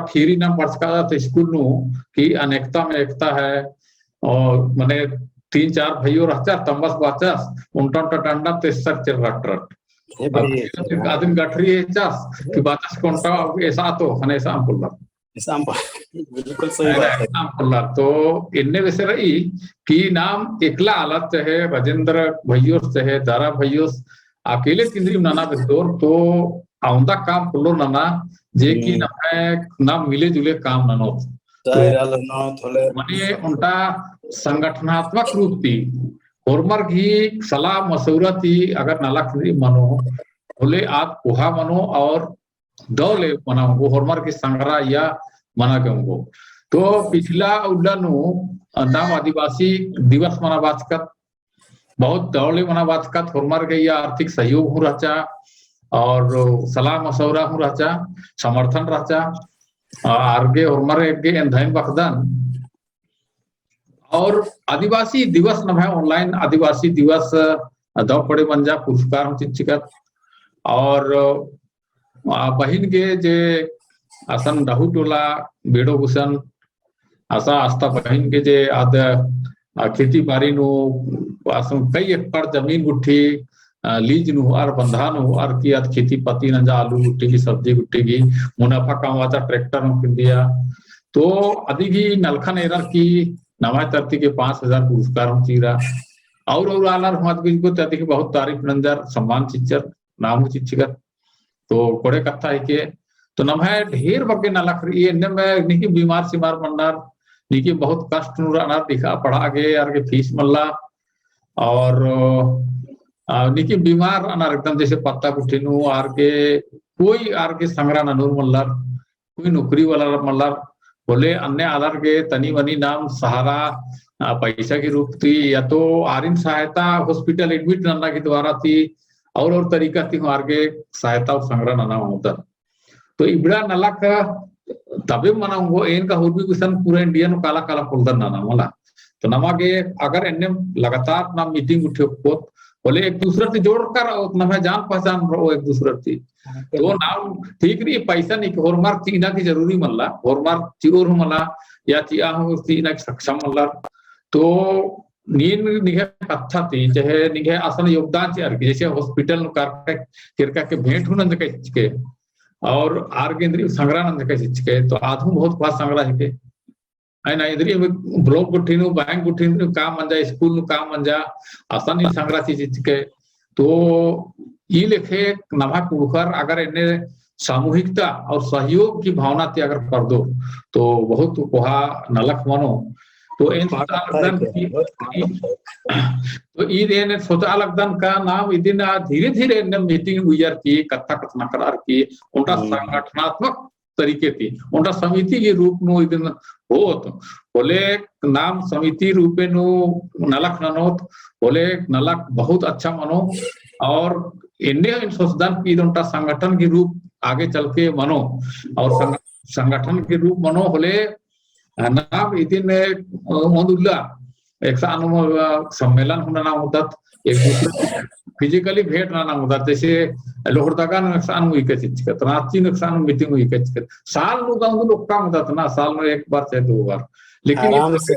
Theory नाम पढ़का था school नु कि अनेकता में एकता है और माने 3-4 भाइयों रहता तंबस बाचस उनटा टंडा तेसर चल रट आदमी गठरी है चास कि बाचस कोंटा ऐसा तो हनेसा पुल्ला बिल्कुल सही बात है। तो इनने वैसे रही कि नाम एकला आलत है राजेंद्र भैयों से है दारा भैयों अकेले तिंद्री नाना बेदोर तो आउंदा काम पुल्लो नाना जे कि ना मिले जुले काम नानो तो माने उनका संगठनात्मक रूप थी होरमर की सलाह मशवरा थी अगर नाला मनो बोले आप कुहा मनो और दौले मना वो होरमर की संग्रह या मना के उनको तो पिछला उल्लानु नाम आदिवासी दिवस मना बातकत बहुत दौड़े मना बातकत होरमर के या आर्थिक सहयोग हो रहा और सलाह मशवरा हो रहा समर्थन रहा आगे होरमर के एंधाइन बखदन और आदिवासी दिवस न है ऑनलाइन आदिवासी दिवस दौ पड़े मंजा पुरस्कार चिचिकत और बहिन के जे आसन राहु टोला बेड़ो भूषण आशा आस्था बहिन के जे आद खेती बाड़ी नु आसन कई एकड़ जमीन गुट्ठी लीज नु और बंधा नु और की आद खेती पत्ती न जा आलू गुट्ठी की सब्जी गुट्ठी की मुनाफा कमाता ट्रैक्टर नु दिया तो अधिक ही नलखन एरर की नवा तरती के 5,000 पुरस्कार चीरा और आलर मत बिल्कुल तथी बहुत तारीफ नंजर सम्मान चिच्चर नाम चिच्चिकर तो कोड़े कथा है के तो नम है ढेर बगे न लख रही है में निकी बीमार सिमार मन्नार निकी बहुत कष्ट अनार दिखा पढ़ा गे यार के फीस मल्ला और निकी बीमार अनार एकदम जैसे पत्ता कुठी नु आर के कोई आर के संग्रह नूर मल्लार कोई नौकरी वाला मल्लार बोले अन्य आधार के तनी वनी नाम सहारा पैसा की रूप थी या तो आरिन सहायता हॉस्पिटल एडमिट नन्ना के द्वारा थी और तरीका थी आर के सहायता और संग्रह नना होता तो इबड़ा नला का तबे मनाऊंगो एन का और भी कुछ पूरा इंडिया नो काला काला फोल्डर नाना मला तो नमा के अगर एने लगातार ना मीटिंग उठे बोले एक दूसरे से जोड़कर ना जान पहचान रहो एक दूसरे से तो नाम ठीक रही पैसा नहीं होरमार्क चीना की जरूरी मल्ला होरमार्क चिरोर मला या चिया चीना की सक्षम मल्ला तो नीन निगे अच्छा थी चाहे निगे असल योगदान चार जैसे हॉस्पिटल किरका के भेंट हुन के और आर केंद्रीय संग्रह के तो आधु बहुत खास संग्रह है है ना इधर ब्लॉक गुठीनु बैंक गुठीनु काम मंजा स्कूल नु काम मंजा आसानी संग्रह चीज के तो ये लेखे नवा कुड़कर अगर इन्हें सामूहिकता और सहयोग की भावना थी अगर कर दो तो बहुत कोहा नलक मानो तो इन तो इन सोचा लगदन का नाम इदिन धीरे धीरे मीटिंग हुई की कथा कथना करार की उनका संगठनात्मक तरीके थी उनका समिति के रूप में इदिन होत बोले नाम समिति रूपे नु नलक ननोत बोले नलक बहुत अच्छा मनो और इंडिया इन सोचदान की उनका संगठन के रूप आगे चल के मनो और संगठन के रूप मनो बोले नाम इदिन मोदुल्ला एक सम्मेलन होना होता एक दूसरे फिजिकली भेंट ना होता जैसे लोहरदगा नुकसान हुई के रांची नुकसान मीटिंग हुई के साल लोग काम होता ना साल में एक बार चाहे 2 बार लेकिन आराम से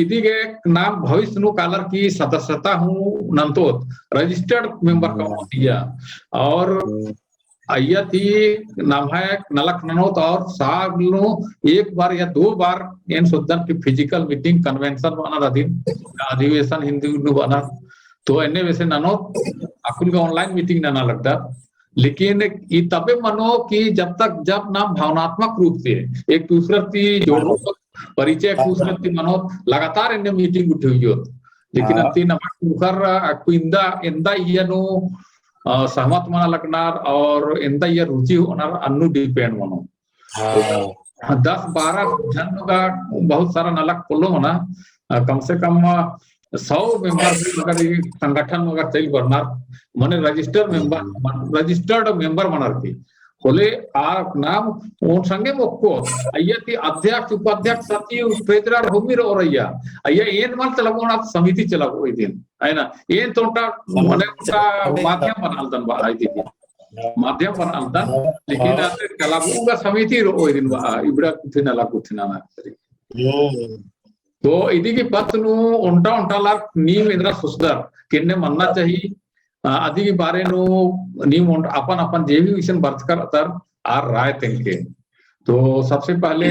इदी के नाम भविष्य नु कालर की सदस्यता हूँ नंतोत रजिस्टर्ड मेंबर का दिया और आया थी नाम है नलक ननोत और साल नु 1 बार या 2 बार इन सुदन की फिजिकल मीटिंग कन्वेंशन बना अधिवेशन हिंदी बना तो इन्हें वैसे ननो अकुन का ऑनलाइन मीटिंग ना लगता लेकिन ये तबे मनो कि जब नाम भावनात्मक रूप से एक दूसरे की जोड़ो परिचय एक दूसरे की मनो लगातार इन्हें मीटिंग उठी हुई होती लेकिन अति नमक इंदा ये नो सहमत मना लगनार और इंदा ये रुचि होनार अन्नु डिपेंड मनो 10-12 जन का बहुत सारा नलक पोलो मना कम से कम 100 मेंबर अगर संगठन अगर चल बरनार मने रजिस्टर्ड मेंबर बनार की होले आ नाम उन संगे मोक्को अयति अध्यक्ष उपाध्यक्ष सचिव ट्रेजरर होमिर और अय्या एन मन चलाबो ना समिति चलाबो दिन है ना एन तोटा मने का माध्यम बनाल दन बा आई थी माध्यम बनाता लेकिन कलाबूगा समिति ओरिन इबड़ा कुथिना कुथिना तो इदी की पत्नु उंटा उंटा लार नीम इधर सुस्दर किन्ने मनना चाहिए आदि के बारे नो नीम अपन अपन जेवी विषन बर्थ कर अतर आर राय तेंके तो सबसे पहले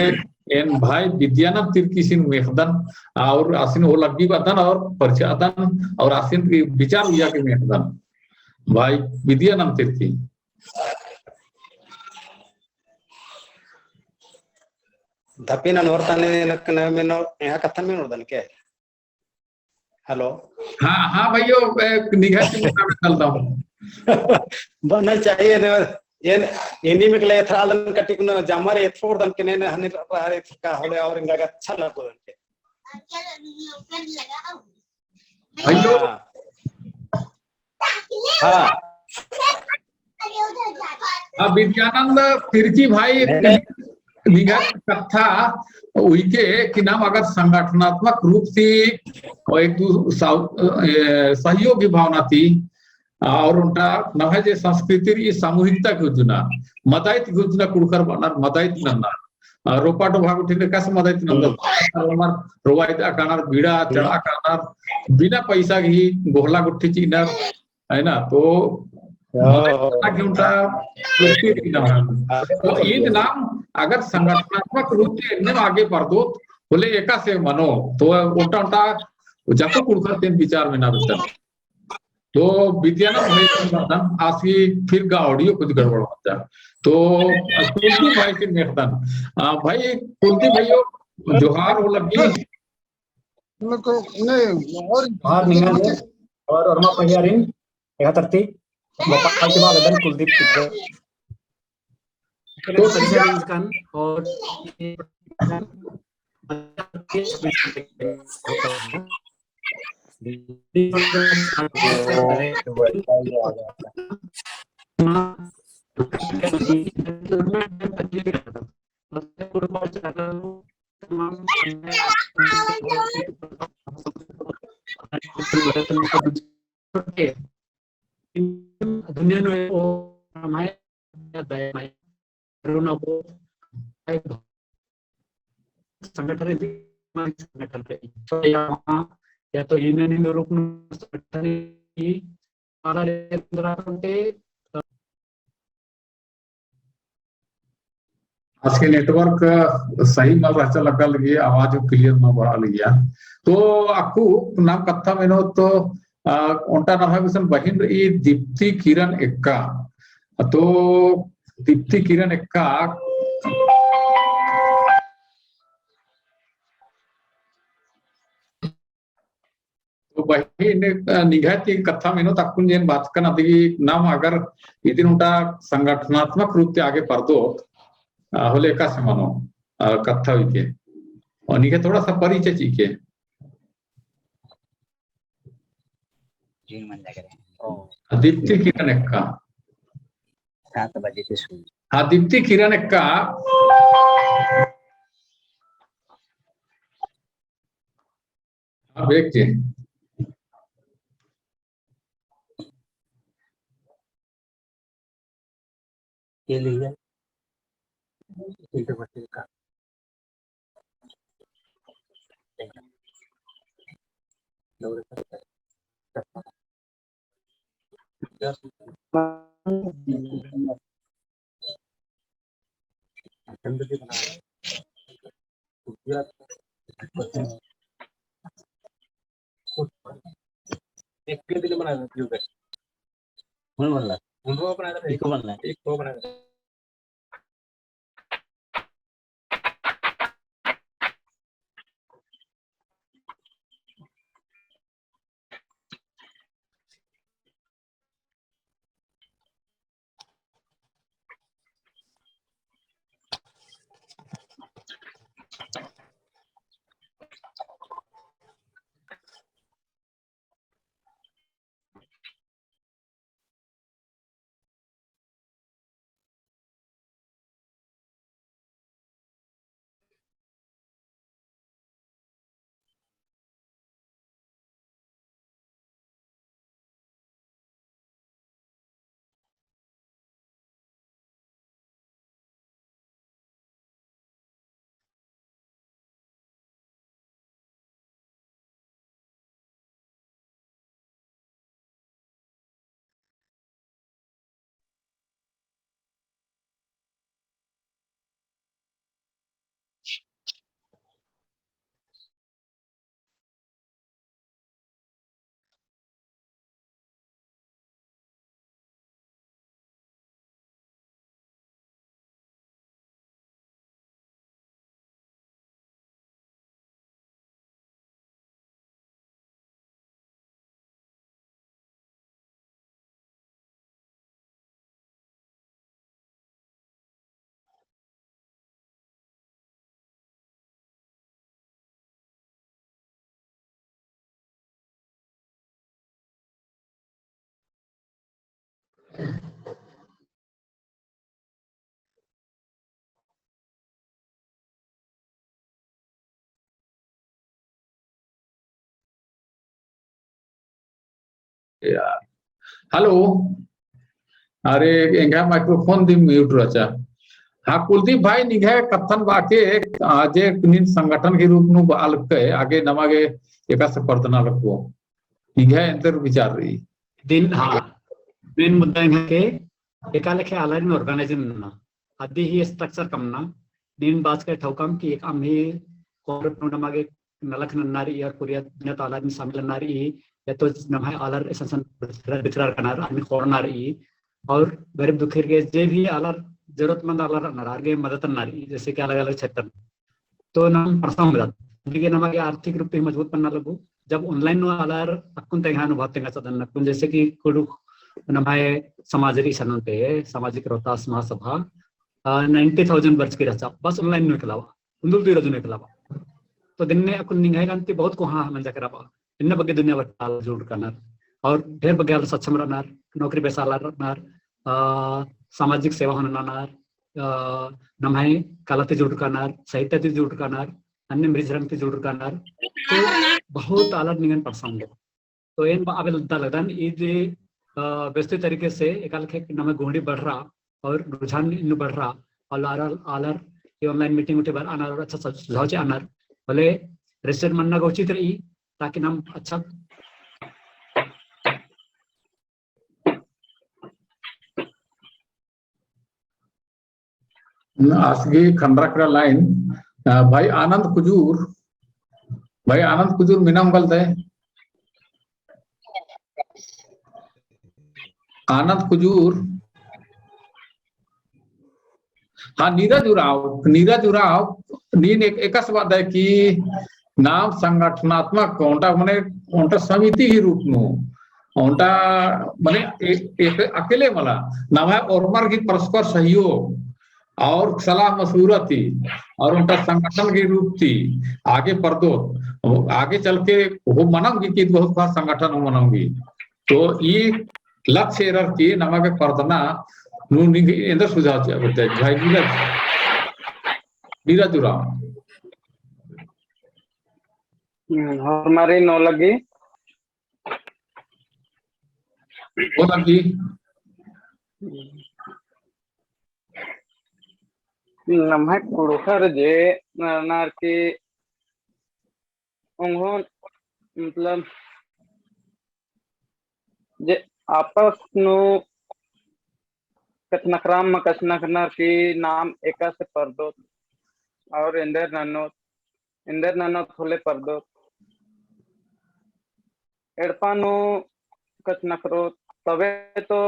एन भाई विद्यानंद तिरकिसिन मेहदन और आसिन हो लगी बदन और परिचयदन और आसिन की विचार हुआ के मेहदन भाई विद्यानंद तिरकी दपिना नोरताने नकना में नो यहाँ कथन में नोरदन क्या है हेलो हाँ हाँ भाइयों निगाह की मुताबिक चलता हूँ बनना चाहिए ने ये इन्हीं में कले थरा दन कटिक न जामर ये थोड़ दन किने ने हने रहा का होले और इनका अच्छा लगो दन के भाइयों हाँ हाँ विद्यानंद तिर्की भाई निगत कथा उनके कि नाम अगर संगठनात्मक रूप से एक सहयोगी भावना थी और उनका न है जे संस्कृति सामूहिकता की योजना मदायत योजना कुड़कर बना मदायत नन्ना रोपाटो भाग उठे कैसे मदायत नंदा रोवायत आकार बीड़ा चढ़ा आकार बिना पैसा ही गोहला गुट्ठी चीनर है ना तो तो ये नाम अगर संगठनात्मक रूप से इनमें आगे बढ़ दो बोले एका से मनो तो उल्टा उल्टा जाको कुड़कर तीन विचार में ना बेहतर तो विद्यानंद भाई आसी फिर का ऑडियो कुछ गड़बड़ होता है तो कुलदीप भाई के मेहतान भाई कुलदीप भाइयों जोहार हो लगी और orma pahiarin ya terti bapak cuma dan kuldip tiga तो kan और दुनिया में वो हमारे संगठन पे या तो यूनियन रूप संगठन आज के नेटवर्क सही मल रहा लगा लगी आवाज क्लियर में बढ़ा लिया तो आपको नाम कथा में नो तो उनका नाम है बहिन रही दीप्ति किरण एक्का तो दीप्ति किरण एक्का तो बहिन निघाती कथा में नो तकुन जेन बात करना दी नाम अगर इदिन उनका संगठनात्मक रूप से आगे बढ़ दो होले का से मानो कथा के और निके थोड़ा सा परिचय चीके दीप्ति किरण एक्का 7 बजे से शुरू हाँ दीप्ति किरण एक्का हाँ देखिए के लिए का एक दिन बना एक बना यार हेलो अरे इंगा माइक्रोफोन दी म्यूट रचा हाँ कुलदीप भाई निघे कथन वाके आज निन संगठन के रूप में बालके आगे नमागे एका से पर्दना रखो निघे इंतर विचार रही दिन हाँ मेन मुद्दा के एकालेखे आलाइन ऑर्गेनाइजेशन अद्दी ही स्ट्रक्चर कमना दिन बात के ठोकम की एक आम्ही कॉर्पोरेट नमागे नलख नन्नारी और कुरिया न ताला में शामिल नन्नारी या तो नमाय आलर एसेंशन बिखरार कनार आम्ही कोरनारी और गरीब दुखिर के जे भी आलर जरूरतमंद आलर नरागे मदद नारी जैसे कि अलग अलग क्षेत्र तो नाम प्रसंग मदद देखिए नमागे आर्थिक रूप से मजबूत बनना लगू जब ऑनलाइन नो आलर अकुन तेगा अनुभव तेगा सदन नकुन जैसे कि कुडु नमाय समाजरी सनन पे सामाजिक रोहतास महासभा 90,000 वर्ष की रचा बस ऑनलाइन में निकलावा उन्दुल दी रजु निकलावा तो दिन ने अकुन निगाह गंती बहुत को हाँ मंजा करावा इन बगे दुनिया भर जोड़ करना और ढेर बगे सक्षम रहना नौकरी पैसा रहना सामाजिक सेवा होना नमाय कलाते जोड़ करना साहित्य जोड़ करना अन्य मृजरंग जोड़ करना तो बहुत अलग निगन परसंग तो इन आवे लगता ये जे व्यवस्थित तरीके से एकाल के नमे गोहड़ी बढ़ रहा और रुझान इन बढ़ रहा और आलर ये ऑनलाइन मीटिंग उठे बार आनार अच्छा सुझाव चे आनार भले रजिस्टर मनना का उचित रही ताकि नाम अच्छा आसगी खंडराकड़ा लाइन भाई आनंद कुजूर मिनाम गलते आनंद कुजूर हाँ नीरज उराव नीन एक बात है कि नाम संगठनात्मक ओंटा मने ओंटा समिति ही रूप में ओंटा मने एक अकेले मला नाम है और की परस्पर सहयोग और सलाह मशवरा थी और उनका संगठन की रूप थी आगे पर्दो आगे चल के वो मनाऊंगी कि बहुत बड़ा संगठन मनाऊंगी तो ये लक्ष्य रखी नमक पर्दना इंद्र सुझाव भाई नीरज उराव हमारी नौ लगी वो लगी नमक कुड़खर जे नार के उन्हों मतलब जे आपस नो कचनकराम कचनकनार की नाम एका से पर्दो और इंदर नानो थोले पर्दो एड़पानो कचनकरो तवे तो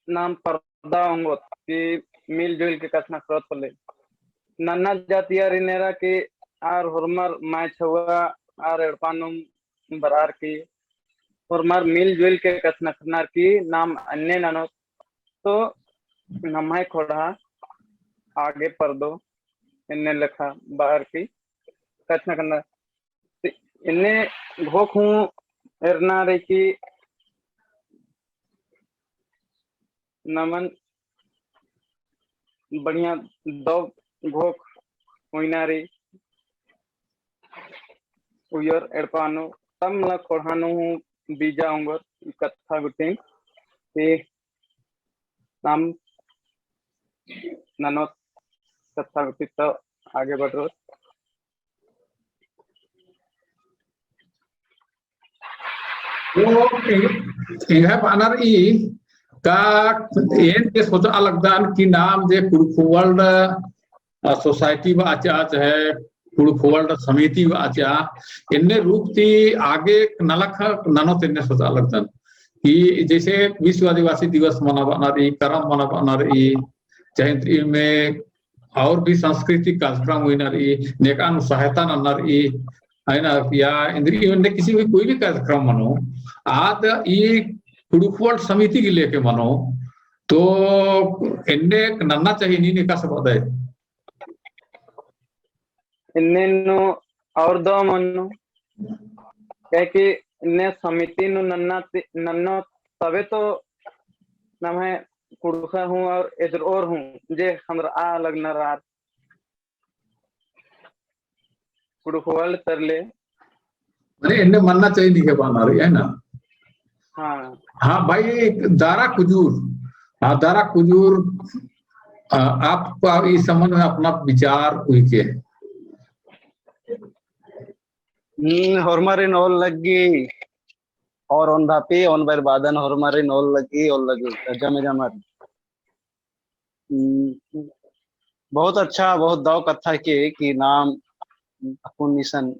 नाम पर्दा होंगो कि मिलजुल के कचनकरो थोले नन्ना जातिया रिनेरा की आर हुरमर माय छुआ आर एड़पानो बरार की हुरमर मिलजुल के कचनकनार की नाम अन्य नानो तो नमाय खोड़ा आगे पर्दो इन्ने लिखा बाहर की कचनकनार इन्ने घोक हूँ एरना रे की नमन बढ़िया दो घोक हुईनारी उयर एड़पानो तब मला खोड़ानो हूँ बीजा होंगे कथा गुटिंग कि नाम नानो कथा गुटी तो आगे बढ़ रहा का एन के सोचा अलग दान की नाम जे कुड़खुवल्ड सोसाइटी व आचाच है कुड़खुवल्ड समिति व आचा इन्ने रूप थी आगे नलख ननो तिन्ने सोचा अलग दान कि जैसे विश्व आदिवासी दिवस मना रही करम मना रही चाहे में और भी सांस्कृतिक कार्यक्रम हुई ना रही नेकान सहायता न रही है ना या इंद्रिय में किसी भी कोई भी कार्यक्रम मनो आज ये कुड़ुखवल समिति के लेके मनो तो इन्ने नन्ना चाहिए नहीं का सब है इन्ने नो और दो मनो क्या कि इन्ने समिति नो नन्ना तबे तो नाम है कुड़ुखा हूँ और इधर और हूँ जे हमरा आ लगना रात कुड़ुखवल तरले अरे इन्ने मनना चाहिए नहीं के बना रही है ना हाँ हाँ भाई, दारा कुजूर, हाँ दारा कुजूर, आप इस संबंध में अपना विचार उनके। हॉर्मरिन ओल लगी और on धापी on बरबादन हॉर्मरिन ओल लगी जमे जमर। बहुत अच्छा, बहुत दाव कथा के कि नाम अपुन निसन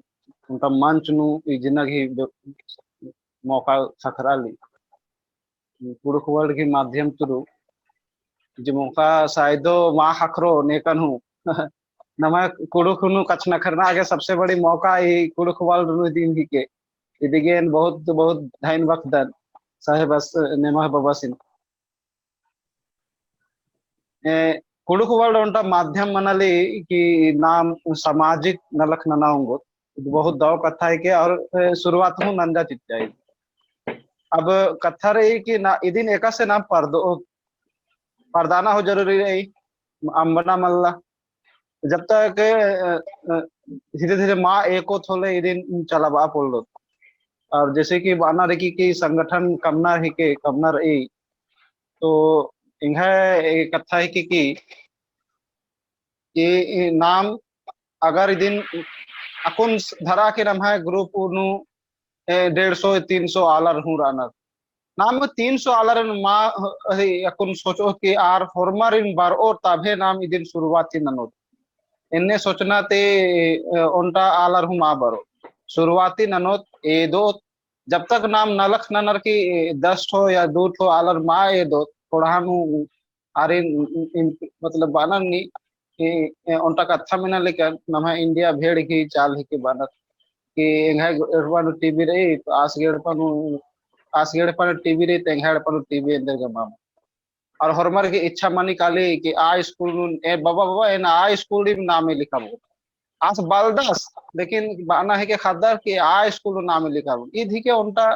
उनका मंच नु इजनक ही मौका सखराली पुरुष वर्ल्ड के माध्यम तुरु जो मौका शायदो माँ हखरो नेकन हूँ नमा कुड़ुकुनु कछ न करना आगे सबसे बड़ी मौका ही कुड़ुक वर्ल्ड नु दिन ही के इदिगेन बहुत बहुत धाइन वक्त दन साहे बस नेमा बबसिन कुड़ुक वर्ल्ड उनका माध्यम मनली कि नाम सामाजिक नलख ननाऊंगो बहुत दाव कथा है के और शुरुआत हूँ नंदा चिच्चाई। अब कथा रही कि ना इदिन एका से नाम परदाना हो जरूरी रही अंबना मल्ला जब तक धीरे धीरे माँ एको थोले इदिन चलाबा पोलो और जैसे कि बाना रही कि संगठन कमना ही के कमना रही तो इन्हें कथा है कि नाम अगर इदिन अकुन धरा के नाम है ग्रुप उनु 150-300 आलर हूँ रानर नाम 300 आलर माँ अकुन सोचो कि आर फॉर्मर इन बार और तभे नाम इदिन शुरुआती ननोत इन्ने सोचना ते उनटा आलर हूँ माँ बरो शुरुआती ननोत ए दो जब तक नाम नलख ननर की 10 ठो या 2 ठो आलर माँ ए दो थोड़ा हम आरे मतलब बानर नी कि उनटा कथा में ना लेकर नम इंडिया भेड़ की चाल ही के बानर कि एंगा टीवी रही तो आसगेड़ पर टीवी रही तेंगाड़ पर टीवी अंदर का माम और हरमर की इच्छा मानी काली कि आ स्कूल ए बाबा बाबा ए ना आ स्कूल ही नाम में लिखा वो आज बालदास लेकिन बाना है के खादर कि आ स्कूल नाम में लिखा वो इधी के उनका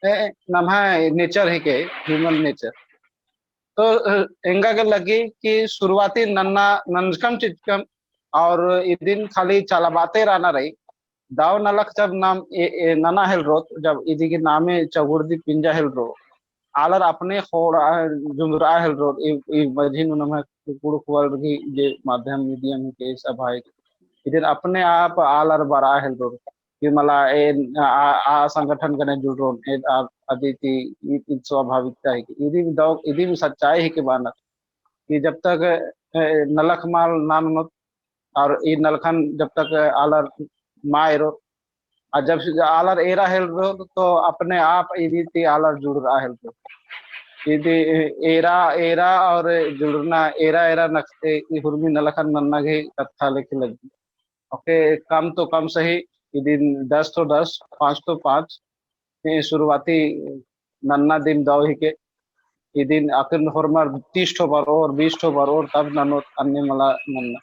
नाम है नेचर है के ह्यूमन नेचर तो एंगा के लगी कि शुरुआती नन्ना ननकम चिचकम और इस दिन खाली चलाबाते रहना रही दाव नलक जब नाम नना हेल रो जब इदी के नामे चगुर्दी पिंजा हेल रो आलर अपने खोड़ा जुमरा हेल रो मझिन नम कुड़ुक वर्ल्ड की जे माध्यम मीडियम के सब है इधर अपने आप आलर बरा हेल रो कि मला आ संगठन कने जुड़ रो अदिति स्वाभाविकता है कि इदी में सच्चाई है कि बानर कि जब तक नलख माल नाम और ई नलखन जब तक आलर मायरो और जब आलर एरा हेल रो तो अपने आप इदी आलर जुड़ रहा हेल रो इदी एरा एरा और जुड़ना एरा एरा नक्शे हुर्मी नलखन नन्ना के कथा लिखे लगी ओके कम तो कम सही दिन 10 तो 10 5 तो 5 शुरुआती नन्ना दिन दाव ही के दिन आखिर हरमर 30 ठो बार और 20 ठो बार और तब ननो अन्य मला नन्ना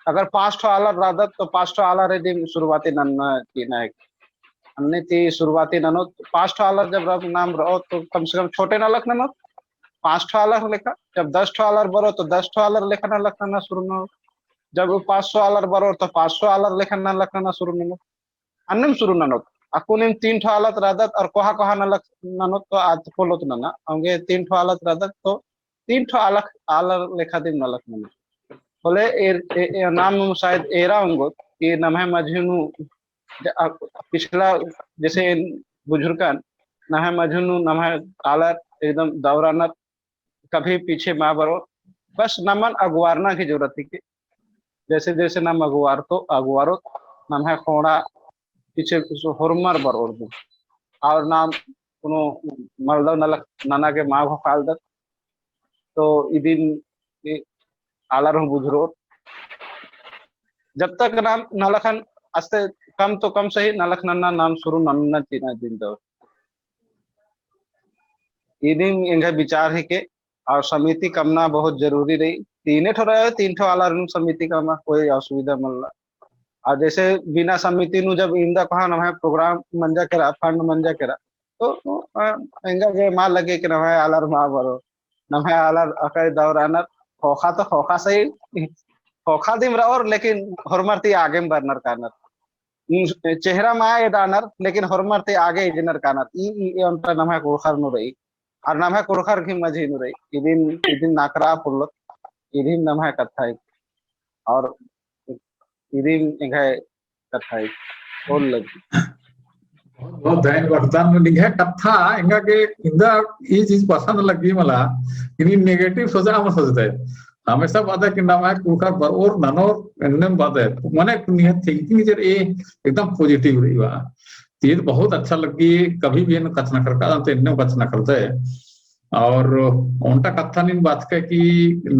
अगर 5 ठो आलर रादत तो 5 ठो आलर दिन शुरुआती नन्ना तीना है अन्य ती शुरुआती ननो 5 ठो आलर जब रब नाम रहो तो कम से कम छोटे नलक ननो 5 ठो आलर लेखा जब 10 ठो आलर बरो तो 10 ठो आलर लेखा ना लखना शुरू न जब 500 आलर बरो तो 500 आलर लेखा ना लखना शुरू न अन्नम शुरू ननो अकुनिम 3 ठो आलत रादत और कोहा कोहा नलक ननो तो आज पोलो तो ना अंगे 3 ठो आलत रादत तो 3 ठो आलक आलर लेखा दिन नलक ननो बोले ए नाम शायद एरा होंगो कि नमः मझनु पिछला जैसे बुजुर्गन नमः मझनु नमः आलर एकदम दौराना कभी पीछे माँ बरो बस नमन अगवारना की जरूरत थी कि जैसे जैसे नाम अगवारो नमः खोड़ा पीछे हरमर बर और नाम कोनो मलदव नलक नाना के माँ को फाल दत तो इदिन आलर हूँ बुझरो जब तक नाम नलखन अस्ते कम तो कम सही नलख नन्ना नाम शुरू नन्ना चीना दिन दो इदिन इनका विचार है के और समिति कमना बहुत जरूरी रही 3 ठो रहे 3 ठो आलर समिति कमना कोई असुविधा मल्ला और जैसे बिना समिति नु जब इंदा कहा ना प्रोग्राम मंजा करा फंड मंजा करा तो इंगा के माल लगे कि ना आलर मा बरो ना आलर अकय दौराना खोखा तो खोखा सही खोखा दिम और लेकिन हरमरती आगे बर्नर कानर चेहरा माया दानर लेकिन हरमर ते आगे इजनर कानर ई अंतर नमहा कुरखर नु रही और नमहा कुरखर की मजी नु रही इदिन नाकरा पुरलत इदिन नमहा कथाई और इदिन इंगे कथाई बोल लगी बहुत दैन वरदान निघे कथा इंगा के इंदा ये चीज पसंद लगी मला इनी नेगेटिव सोचा हम सोचते हमेशा बात है कि नाम है कुकर बरोर ननोर एनम बात है माने नियत थिंकिंग जर ए एकदम पॉजिटिव रही बा ये बहुत अच्छा लगी कभी भी इन कचना करका तो इन्ने कचना करते हैं और उनका कथा नहीं बात का कि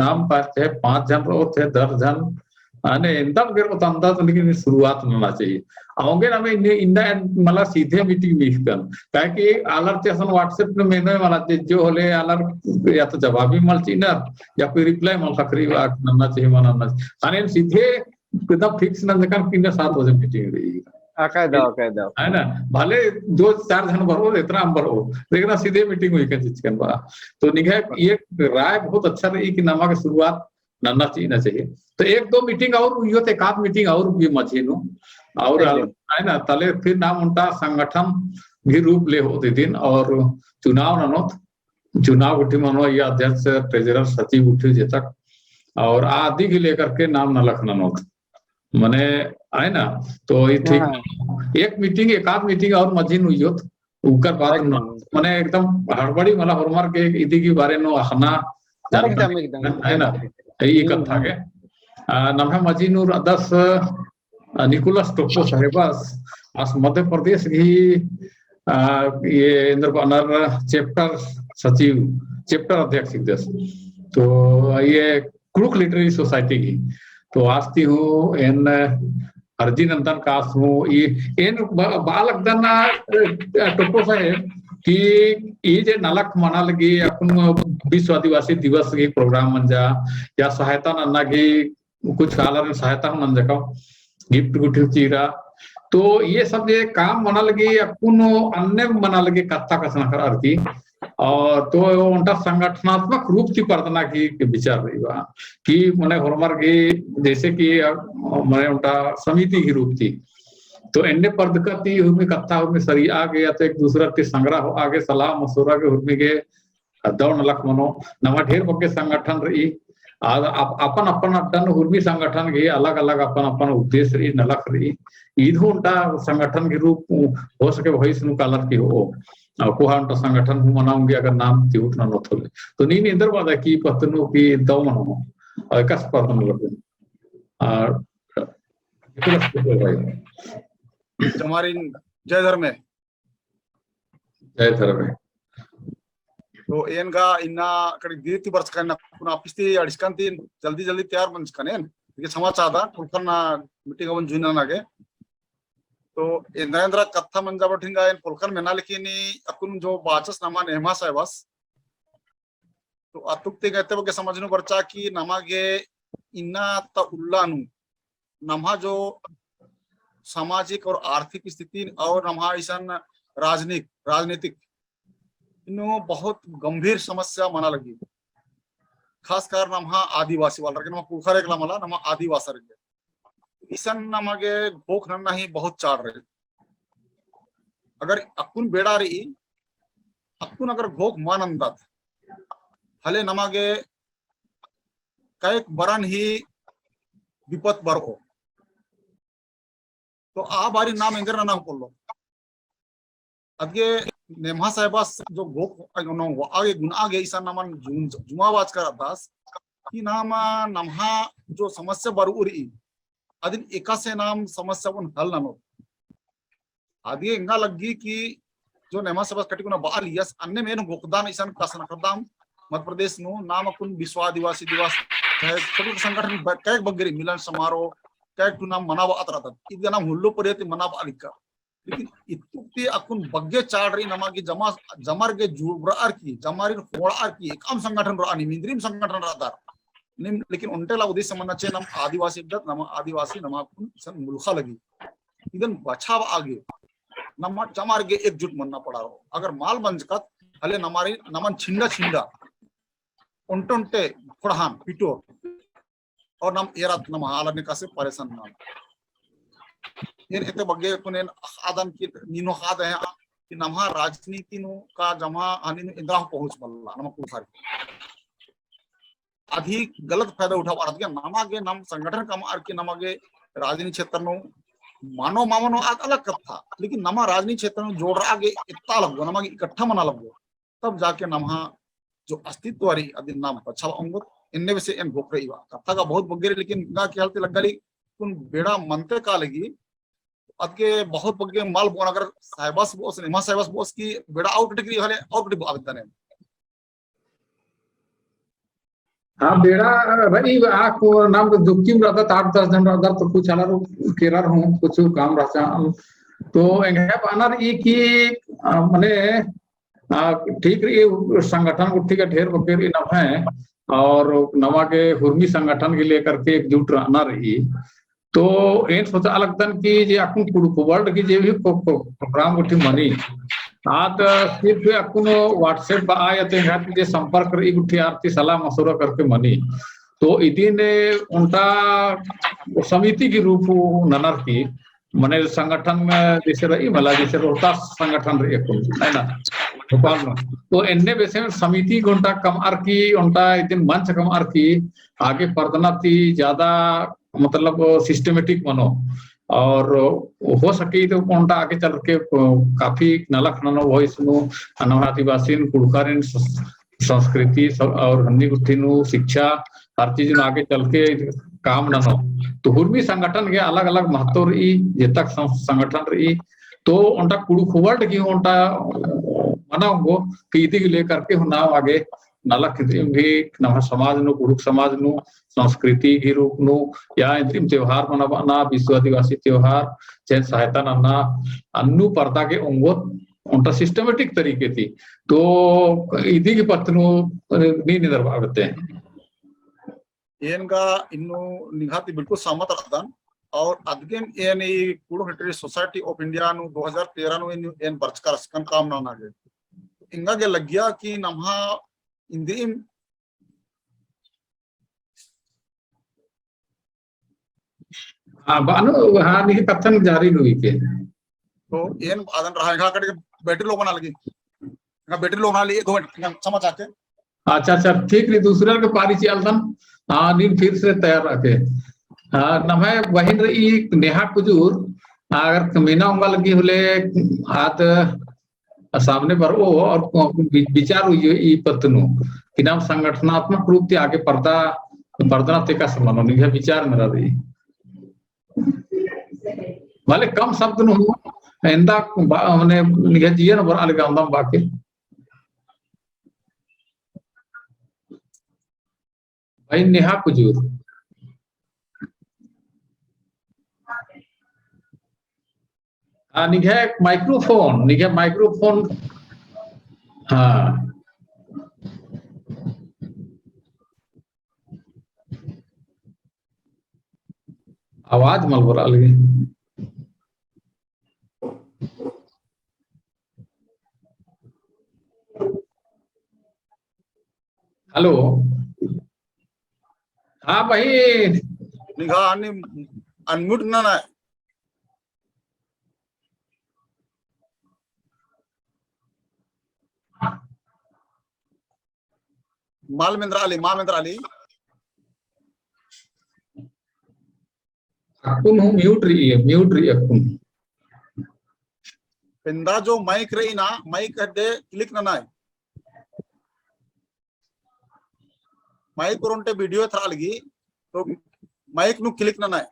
नाम पाते हैं 5 जन होते हैं 10 जन आने एकदम गेर को तंदा तो लेकिन शुरुआत होना चाहिए आओगे ना मैं इंदा मला सीधे मीटिंग मिस कर काहे कि आलर ते असन व्हाट्सएप में मैंने मला जो होले आलर या तो जवाब भी मल चाहिए ना या फिर रिप्लाई मल सकरी नन्ना चाहिए मनाना आने सीधे एकदम फिक्स न जkan 3-7 बजे मीटिंग रही कह दो है ना भले 2-4 जन भरो इतना हम भरो लेकिन सीधे मीटिंग हुई के चीज बा तो निगाह ये राय बहुत अच्छा रही कि नामा की शुरुआत नन्ना चाहिए तो 1-2 मीटिंग और हुई तो एक आध मीटिंग और भी मजीनो और है ना तले फिर नाम उनका संगठन भी रूप ले होते दिन और चुनाव ननोत चुनाव उठी मनो ये अध्यक्ष ट्रेजरर सचिव उठी जे तक और आदि की लेकर के नाम न लखना नोत मने है ना तो ये ठीक एक मीटिंग एक आध मीटिंग और मजीन हुई होत उकर बात मने एकदम हड़बड़ी मला हरमार के इदी की बारे नो हना है ना ये कथा के नम्हा मजीनूर अदस निकोलस टोको साहेबास आज मध्य प्रदेश की ये इंद्र बनर चैप्टर सचिव चैप्टर अध्यक्ष देश तो ये क्रूक लिटरेरी सोसाइटी की तो आस्ती हूँ इन अर्जी नंदन कास हूँ ये इन बालक दना टोको साहेब कि ये जे नलक मना लगी अपन विश्व आदिवासी दिवस की प्रोग्राम मन जा या सहायता नन्ना की कुछ कालर सहायता नन जका गिफ्ट गुट चीरा तो ये सब ये काम मना लगी अपन अन्य मना लगे कथा कसना कर अर्थी और तो उनका संगठनात्मक रूप की प्रार्थना की विचार रही बा कि मने हरमर के जैसे कि मने उनका समिति की रूप थी तो एन्ने पदकती हुई कथा हुई सरी आ गया तो एक दूसरा के संग्रह हो आगे सलाह मशवरा के हुई के दौड़ नलक मनो नवा ढेर बके संगठन रही अपन अपन अड्डन हुर्मी संगठन के अलग अलग अपन अपन उद्देश्य रही नलक रही ईद उनका संगठन के रूप हो सके वही सुनु कालर की हो कुहा उनका संगठन हूँ मनाऊंगी अगर नाम ती उठना न थोले तो नी इंदर बात है कि पत्नो की दौ मनो और कस पत्न लगे और हमारी जय धर्म तो एनगा इन्ना कड़ी दीर्ति वर्ष करना पुना पिस्ती अडिस्कांती जल्दी जल्दी तैयार बन चकने ये समाचार था पुलखना मीटिंग अपन जुना नागे तो नरेंद्र कथा मंजा बठिंगा इन पुलखन में ना लेकिन अकुन जो बाचस नामा नेमा साहबस तो अतुक्ति कहते वो के समझनु बरचा की नमागे इन्ना ता उल्लानु नमा जो सामाजिक और आर्थिक स्थिति और नमा ईसन राजनीतिक इन्हों बहुत गंभीर समस्या मना लगी खासकर नमा आदिवासी वाला नमा पुखर एक मला नमा आदिवासी रहे ईसन नमागे भूख नन्ना ही बहुत चार रहे अगर अकुन बेड़ा रही अकुन अगर भूख मानंदत हले नमागे कई बरन ही विपत बर हो तो आ बारी नाम इंद्र ना बोलो अगे नेमा साहेबास जो भूख आगे गुण आगे ईसा नामन जुमावाज कर दास कि नामा नमहा जो समस्या बर उरी अदिन एका से नाम समस्या उन हल ना नो आदि इंगा लगी कि जो नेमा साहेबास कटिकुना बाल यस अन्य में भुगतान ईसा कासन करदाम मध्य प्रदेश नु नाम अकुन विश्व आदिवासी दिवस छोटे संगठन कैक बगरी मिलन समारोह कैक टू नाम मनावा अतरत इदे नाम हुल्लो पर्यति मनावा अलिका लेकिन इतुक्ति अकुन बग्गे चाड़ रही नमा की जमर के जुब्रार की जमारिन होड़ार की एकम संगठन रा निमिंद्रिम संगठन रादार लेकिन उनटेला उद्देश्य मनना चे नम आदिवासी दत नम आदिवासी नमा सन मुल्खा लगी इदन बचाव आगे नमा जमार के एकजुट मनना पड़ा हो अगर माल बंजकत हले नमारी नमन छिंडा उनटुंटे फुड़हान पिटो और नम एरात नम हालने का से परेशान नाम इन इते बगे कुनेन आदन की नीनो खाद है कि नमहा राजनीति नु का जमा आनी इंद्रा पहुंच बल्ला नम कुलसारी अधिक गलत फायदा उठा अदगे नमागे नम संगठन कम आर की नमागे राजनीति क्षेत्र नु मानो मामनो आग अलग कथा लेकिन नमा राजनीति क्षेत्र नु जोड़ आगे इतना लगो नमागे इकट्ठा मना लगो तब जाके नमहा जो अस्तित्व वाली अदिन नाम अच्छा अंगो इनने वैसे इन भोग रही कथा का बहुत बगेरे लेकिन गा के हालते लग गली कुन बेड़ा मनते का लगी अदके बहुत बगे माल बोन अगर साहिबास बोस निमा साहिबास बोस की बेड़ा आउट डिग्री हले आउट डिग्री आवेदन है हाँ बेड़ा रही आख नाम तो दुखी रहता 8-10 जन रहता तो कुछ अलग केरर हूँ कुछ काम रहता तो एंगे बानर ई की मने ठीक ये संगठन गुट्ठी का ढेर बकेरी नव है और नवा के हुर्मी संगठन के लेकर के एकजुट रहना रही तो इन सोचा अलग तन की जे अकुन वर्ल्ड की जे भी प्रोग्राम गुट्ठी मनी आज सिर्फ अकुन व्हाट्सएप बा आया ते घाट जे संपर्क रही गुट्ठी आरती सलाह मशवरा करके मनी तो इदी ने उनका समिति की रूप ननर की मने संगठन में जैसे रही मला जैसे रोहतास संगठन रही है ना भोपाल में तो इनने वैसे में समिति घंटा कम आर की उनका इतने मंच कम आर की आगे पर्दना थी ज्यादा मतलब सिस्टमेटिक बनो और हो सके तो उनका आगे चल के काफी नलख ननो वॉइस नु आदिवासी कुड़कारिन संस्कृति और हन्नी गुट्ठी नु शिक्षा हर चीज नु आगे चल के काम ननो तो हुर्मी संगठन के अलग अलग महत्व रही जे तक संगठन रही तो उनका कुड़ुखुवर्ड की उनका मनाओ कि इति के लेकर के ना आगे नलख भी नवा समाज नु कुड़ुक समाज नु संस्कृति के रूप नु या अंतिम त्योहार मनाना विश्व आदिवासी त्योहार चाहे सहायता नना अन्नु पर्दा के अंगो उनका सिस्टमेटिक तरीके थी तो इदी की पत्नु नी निर्भावते हैं इनका इन्नु निघाती बिल्कुल सहमत रहतन और अदगे एन कुड़ो हिटरी सोसाइटी ऑफ इंडिया नु 2013 नु एन बरचकर स्कन काम ना नागे इंगा के लग गया कि नमहा इंदिम बानु हाँ नहीं कथन जारी हुई के तो एन आदन रहा है कट बैटरी लोग बना लगी बैटरी लोग बना लिए 2 मिनट समझ आके अच्छा अच्छा ठीक नहीं दूसरा के पारी चलतन हाँ नीन फिर से तैयार रखे हाँ नमे बहिन रही नेहा कुजूर अगर कमीना उंगा लगी होले हाथ सामने पर ओ और विचार हुई पत्नु कि नाम संगठनात्मक रूप से आगे पर्दा ते का समान निघा विचार मेरा रही भले कम शब्द नु इंदा माने निघा जीवन बर अलग अंदम बाकी भाई नेहा कुजूर निघा माइक्रोफोन हाँ आवाज मलबरा लगे हेलो हाँ भाई निघा अनम्यूट ना ना मालमेंद्र अली अकुन हूँ म्यूट रही है अकुन पिंदा जो माइक रही ना माइक दे क्लिक ना ना माइक कोरोंटे वीडियो थरा लगी तो माइक नु क्लिक ना ना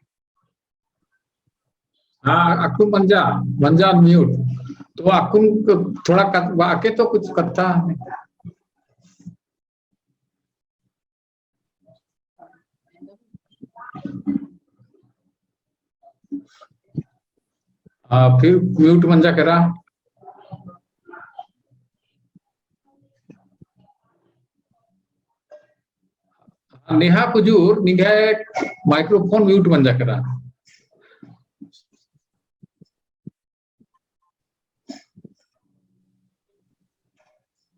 हाँ अकुन मंजा म्यूट तो अकुन थोड़ा आके तो कुछ कथा फिर म्यूट मंजा करा नेहा कुजूर निघा माइक्रोफोन म्यूट मंजा करा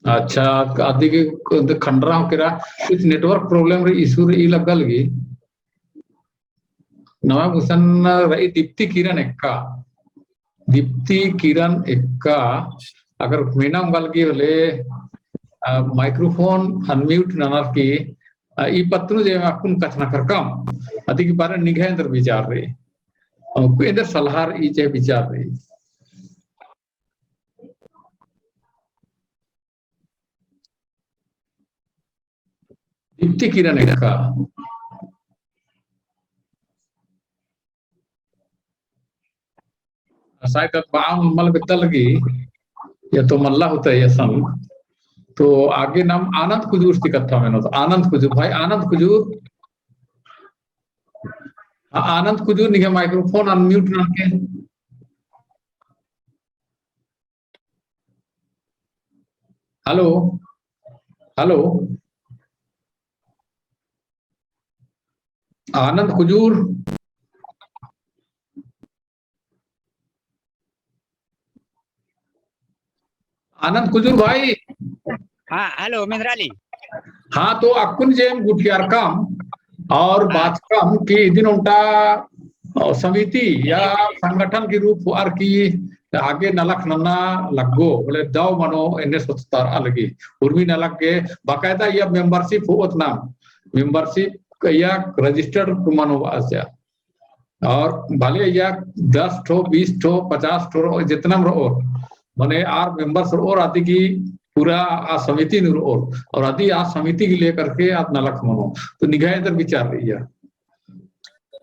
अच्छा आदि के खंडरा करा कुछ नेटवर्क प्रॉब्लम रे इशू रे लगल गी नवा मुसन रही दीप्ति किरण एक्का अगर मीना उंगल की बोले माइक्रोफोन अनम्यूट ननर की ई पत्रू जे अकुन कथना करकम अधिक बारे निगाह अंदर विचार रही इंदर सलाह ई जे विचार रही दीप्ति किरण एक्का शायद बाम मल बेतल लगी या तो मल्ला होता है यसन तो आगे नाम आनंद कुजूर की कथा में तो आनंद कुजूर भाई आनंद कुजूर निके माइक्रोफोन अनम्यूट ना के हेलो हेलो आनंद कुजूर भाई हाँ हेलो मिंद्राली हाँ तो अकुन जेम गुटियार काम और बात कम कि दिन उनका समिति या संगठन के रूप आर की आगे नलक नन्ना लगो बोले दाव मनो इन्हें सोचता अलगी उर्मी नलक के बाकायदा या मेंबरशिप हो उतना मेंबरशिप या रजिस्टर्ड मानो आजा और भले या 10 ठो 20 ठो 50 ठो जितना और मने आर मेंबर्स और आदि की पूरा आ समिति और आदि आ समिति की लेकर के आप नलक मनो तो निगाह इधर विचार रही है।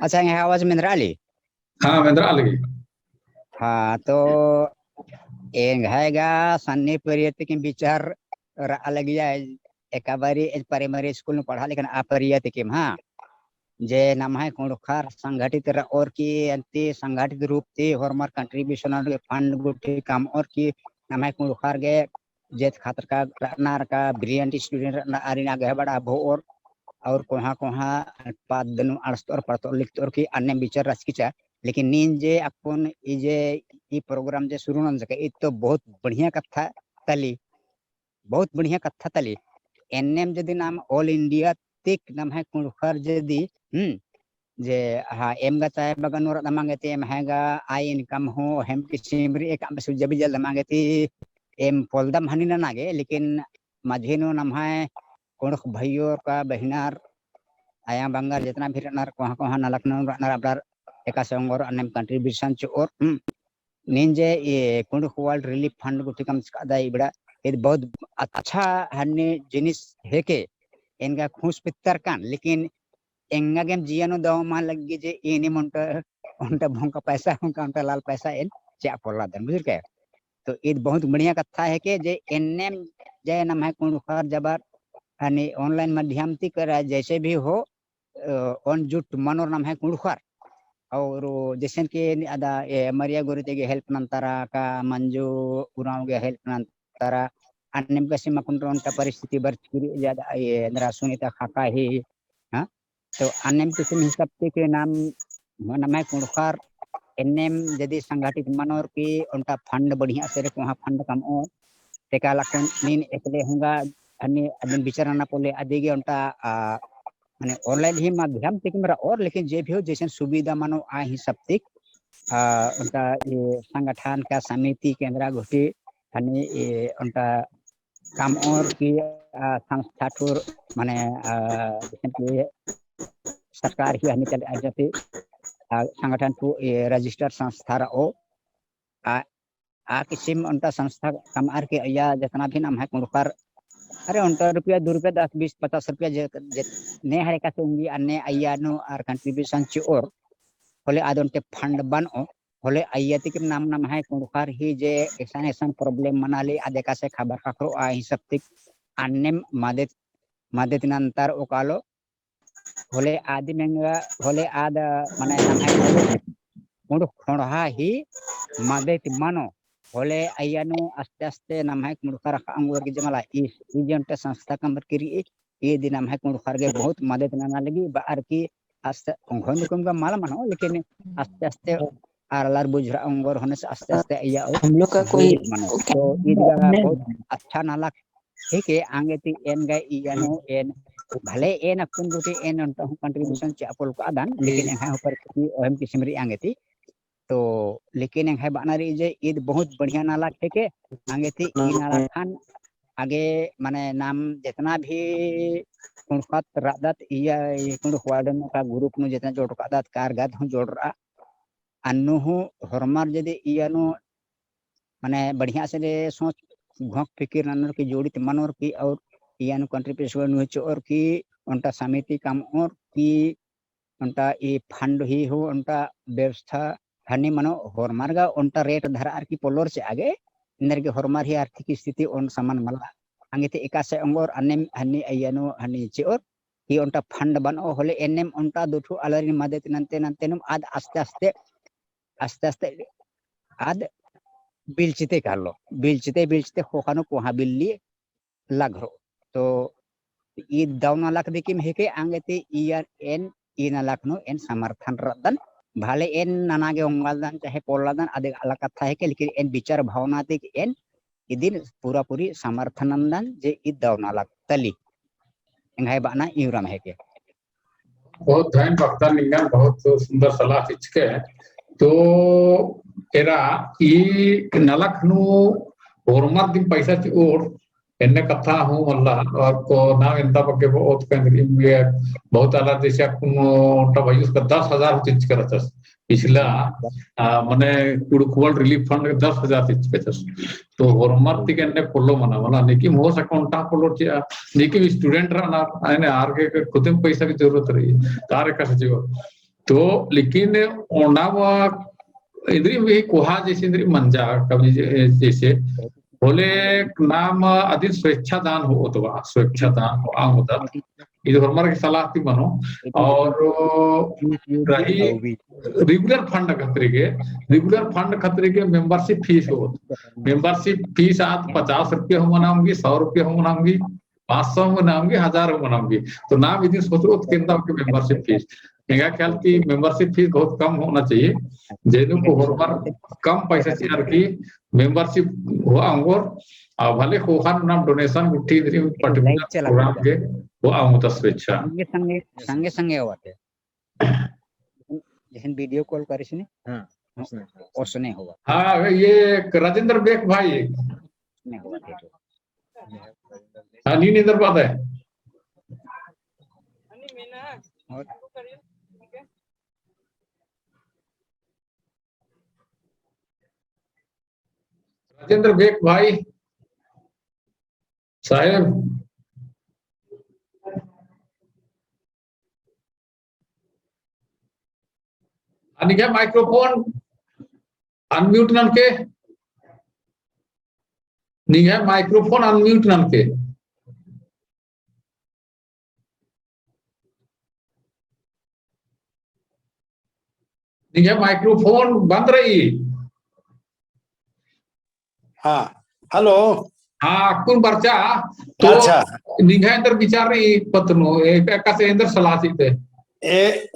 अच्छा ये आवाज मिंद्राली हाँ मिंद्राली हाँ तो एंगाएगा सन्नी परियत के विचार अलग या एकाबारी प्राइमरी स्कूल में पढ़ा लेकिन अपरियत के हाँ जे नाम है कुंडखार संगठित और की अंति संगठित रूप से हॉर्मर कंट्रीब्यूशन फंड गुठी काम और की नाम है कुंडखार के जेत खातर का नार का ब्रिलियंट स्टूडेंट आरिना गए बड़ा भो और कोहा पादनु अड़स्तर परतो लिखत और की अन्य विचार रचकिचा लेकिन नीन जे अपन ई प्रोग्राम जे शुरू न सके तो बहुत बढ़िया कथा तली एनएम जदि नाम ऑल इंडिया तिक नाम है कुंडखार जदि जे हाँ एम गचाय बगन और मांगे थे एम हैगा आई इनकम हो हम किसिमरी एक am सुजबी जल मांगे थी एम पोलदम हनी ना नागे लेकिन माझेनो नाम है कुंडख भाइयों का बहिनार आया बंगाल जितना भी रनार कोहा नलखनऊ रनार अपरार एका संगोर अन्य कंट्रीब्यूशन च और निंजे ये कुंडख वर्ल्ड रिलीफ फंड गुठी कम सकादा इबड़ा ये बहुत अच्छा हन्ने जिनिस है के इनका खुश पितर कान लेकिन एंगा गेम जियानो दाव मा लगी जे इनी उनका भोंका पैसा उनका लाल पैसा इन चा पोला दन बुझ के तो ये बहुत बढ़िया कथा है कि जे एनएम जय नाम है कुंडखार जबर हनी ऑनलाइन माध्यम ती कर जैसे भी हो ऑन जुट मनोर नाम है कुंडखार और जैसे कि अदा मरिया गुरुते के हेल्प नंतरा का मंजू उराव के हेल्प नंतरा अन्य कसिम कुंडरों का परिस्थिति बरचुरी ज्यादा ये नरा सुनीता खाका ही हाँ तो अन्य किस्म हिसाब के नाम है कुंडखार एनएम यदि संगठित मनोर की उनका फंड बढ़िया से वहाँ फंड कम और टेका लखन नीन एकले होगा अन्य अदन विचारना पोले आदिगे उनका माने ऑनलाइन ही माध्यम तक मेरा और लेकिन जे भी हो जैसे सुविधा मानो आ ही सब तक उनका ये संगठन का समिति केंद्र घोटी अन्य ये उनका काम और की संस्था टूर माने जैसे सरकार ही हमें चले जाते संगठन को रजिस्टर संस्था रहो आ किसिम उनका संस्था कम आर के या जितना भी नाम है कुंडखार अरे उनका रुपया 2 रुपया 10 20 50 रुपया ने हरे का उंगी अन्य अय्यानो आर कंट्रीब्यूशन ची और होले आदन के फंड बनो होले अय्याति के नाम है कुंडखार ही जे ऐसा प्रॉब्लम मनाली आदे का से खबर खखरो आ ही सब तक अन्य मदद नंतर ओकालो होले आदि महंगा होले आद माने नाम है कुंड खोड़ा ही मदद मानो होले अय्यानो आस्ते आस्ते नाम है कुंडखार अंगुर की जमला इस एजेंट संस्था कमर करी ये दिन नाम है कुंडखार के बहुत मदद नाना लगी बार की आस्ते अंगों को का माला मानो लेकिन आस्ते आस्ते आरलार बुझरा अंगुर होने से आस्ते आस्ते अय्या हम लोग का कोई मानो तो ये जगह बहुत अच्छा नाला ठीक है आगे ती एन गए इयानो एन भले एन अकुन गुटी एन उनका कंट्रीब्यूशन चे अपोल का आदान लेकिन यहाँ ऊपर की ओएम किस्म री आगे ती तो लेकिन यहाँ बाना री जे ईद बहुत बढ़िया नाला के आगे थी ई नाला खान आगे माने नाम जितना भी कुणफात रादत इया कुणफवाडन का ग्रुप नु जितना जोड़ का दात कारगाद हूं जोड़ रहा अन्नु हूं हरमार जदे इयानो माने बढ़िया से सोच घोक फिकिर ननर की जोड़ित मनोर की और इयानो कंट्रीब्यूशन हुए और की उनका समिति काम और की उनका ये फंड ही हो उनका व्यवस्था हनी मनो हरमार्गा उनका रेट धरा आर की पोलोर से आगे इंदर के हरमार ही आर्थिक स्थिति उन समान मला आगे ते एकासे अंगोर अन्य हनी अयनो हनी चे और की उनका फंड बनो होले एनएम उनका दुठु अलरी मदद नंते नंते नुम आद आस्ते आस्ते आद बिलचिते कालो बिलचिते होखानो कोहा बिल्ली लागरो तो ई दावना लाख देखिम हेके आगे ते ईआर एन इन लाखनो एन समर्थन रदन भाले एन नानागे ओंगालदान चाहे पोलादान आदि अलग कथा है के लेकिन एन विचार भावना ते एन इदिन पूरा पूरी समर्थनंदन जे इ दावना लाख तली इंगाय बाना इउराम है के बहुत धन्यवाद निंगन बहुत सुंदर सलाह इचके तो एरा ई नलखनु होरमार दिन पैसा ची और एन्ने कथा हूँ अल्लाह और को ना इंदा बगे बहुत कंद्री में बहुत अलग देशा कुनो उनका भाई उसका 10,000 चिंच करता पिछला मने कुड़कुवल रिलीफ फंड 10,000 चिंच करता तो होरमार ती के फॉलो मना वाला लेकिन हो सका उनका फॉलो चिया लेकिन स्टूडेंट रहा ना आने आर के खुद में पैसा की जरूरत रही तारे का सजीव तो लेकिन ओनावा इधरी भी कोहा जैसे इधरी मंजा कभी जैसे बोले नाम अधिक स्वेच्छा दान हो तो स्वेच्छा दान हो आम होता इधर हमारे की सलाह थी बनो और रही रेगुलर फंड खतरे के मेंबरशिप फीस हो मेंबरशिप फीस आज 50 रुपये हो मनाऊंगी 100 रुपये हो मनाऊंगी 500 मनाऊंगी 1000 मनाऊंगी तो नाम इधर सोचो केंद्र की मेंबरशिप फीस मेरा ख्याल की मेंबरशिप फीस बहुत कम होना चाहिए जेनु को हर कम पैसा चाहिए की मेंबरशिप हुआ अंगोर भले होखान नाम डोनेशन उठी इधर पर्टिकुलर प्रोग्राम के वो आऊं स्वेच्छा संगे होते जहन वीडियो कॉल करिस ने हां उसने हुआ हाँ ये राजेंद्र बेक भाई ने हुआ थे हाँ नी निंदर बात है राजेंद्र बेक भाई साहेब अनिका माइक्रोफोन अनम्यूट ननके निगा माइक्रोफोन अनम्यूट ननके निगा माइक्रोफोन बंद रही हाँ हेलो हाँ कुन बर्चा तो अच्छा निगा इंदर विचार रही पतनो एक का से इंदर सलाह सीते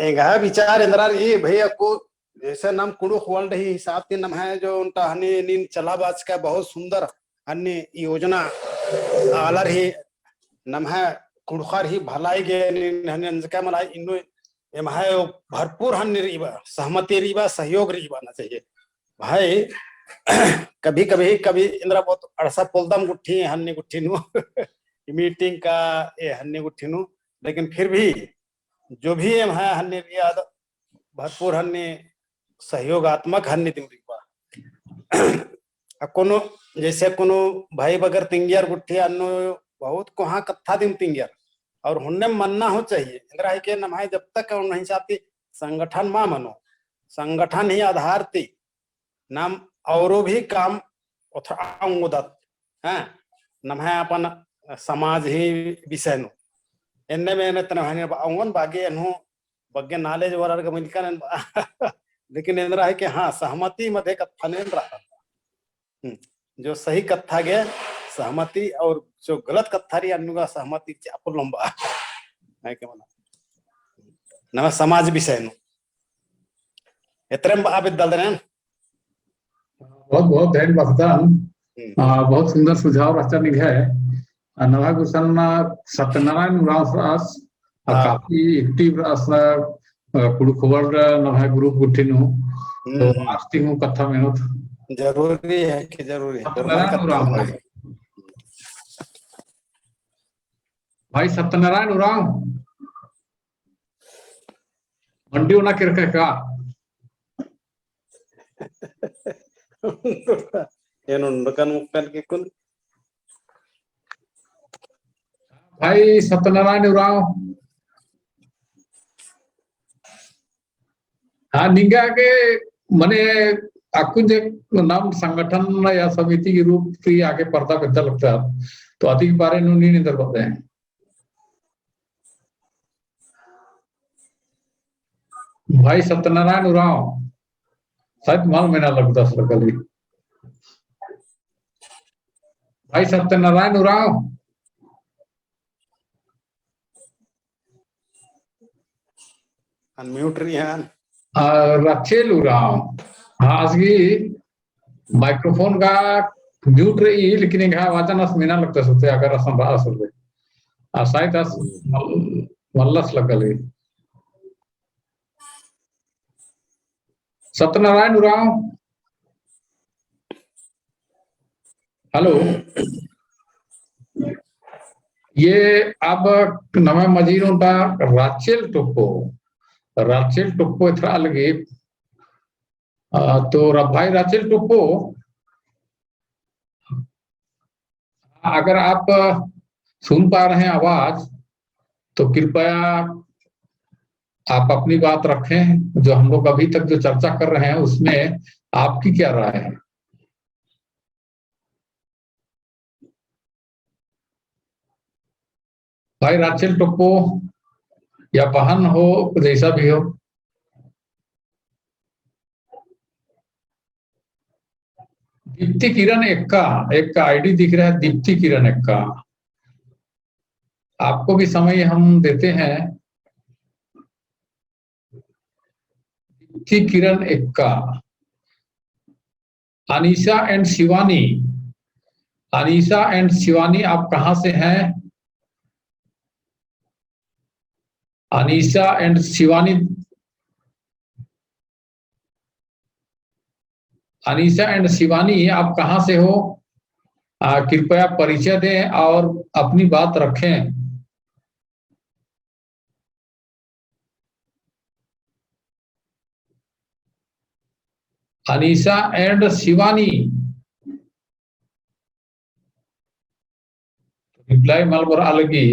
एगा विचार इंदर ये भैया को जैसे नाम कुड़ू वर्ल्ड ही हिसाब के नाम है जो उनका हनी नीन चलाबाज का बहुत सुंदर अन्य योजना आलर ही नाम है कुड़खार ही भलाई गे हनी अंजका मलाई इन्नो एम है भरपूर हनी रीबा सहमति रीबा सहयोग रीबा ना चाहिए भाई कभी इंद्रा बहुत अड़सा पोलदम गुट्ठी हन्नी गुट्ठी नु मीटिंग का ये हन्नी गुट्ठी नु लेकिन फिर भी जो भी एम है हन्नी याद भरपूर हन्नी सहयोगात्मक हन्नी दिमरीबा कोनो जैसे कोनो भाई बगर तिंगियर गुट्ठी अन्नो बहुत कोहा कथा दिम तिंगियर और हुन्ने मनना हो चाहिए इंद्रा है के नमाय जब तक नहीं चाहती संगठन मा मनो संगठन ही आधार थी नाम औरों भी काम उदत है नम है अपन समाज ही विषय नु एन्ने में तने अंगन बागे अनु बग्गे नॉलेज वरर के मिलकर लेकिन इंद्रा है कि हाँ सहमति मध्य कथा ने रहा जो सही कथा गे सहमति और जो गलत कथा रही अनुगा सहमति चाप लंबा है के मना नम समाज विषय नु इतरे आप दल देन बहुत बहुत धन्यवाद बहुत सुंदर सुझाव रास्ता निकला है Nava Gusana Satyanarayan Ras kafi active asna kudukhwar Nava group gutinu तो आस्ती हूँ कथा में जरूरी है कि जरूरी है सत्यनारायण उरांव भाई सत्यनारायण उरांव मंडी होना किरके का ಏನುಂಡಕನ್ ಮುಕ್ಕನ್ ಕಿಕ್ಕುನ್ भाई सत्यनारायण उरांव हाँ निंगा के मने आकुंज नाम संगठन या समिति के रूप की आगे पर्दा बेहतर लगता है तो अधिक बारे नहीं निदर होते हैं भाई सत्यनारायण उरांव शायद माल महीना लगता सरकली भाई सत्यनारायण उरांव अनम्यूट रही है राचेल उरांव हाँ असगी माइक्रोफोन का म्यूट रही लेकिन एक आवाज़ महीना लगता सोते अगर असम रहा सोते शायद अस मल्लस लगली सत्यनारायण उरांव हेलो ये अब नवा मजीरों का राचेल टोप्पो इतना अलगे तो भाई राचेल टोप्पो अगर आप सुन पा रहे हैं आवाज तो कृपया आप अपनी बात रखें जो हम लोग अभी तक जो चर्चा कर रहे हैं उसमें आपकी क्या राय है भाई राचेल टोप्पो या बहन हो जैसा भी हो दीप्ति किरण एक का आईडी दिख रहा है दीप्ति किरण एक का आपको भी समय हम देते हैं दीप्ति किरण एक का अनीशा एंड शिवानी आप कहां से हैं अनीशा एंड शिवानी आप कहां से हो कृपया परिचय दें और अपनी बात रखें अनीशा एंड शिवानी रिप्लाई मलबर अलगी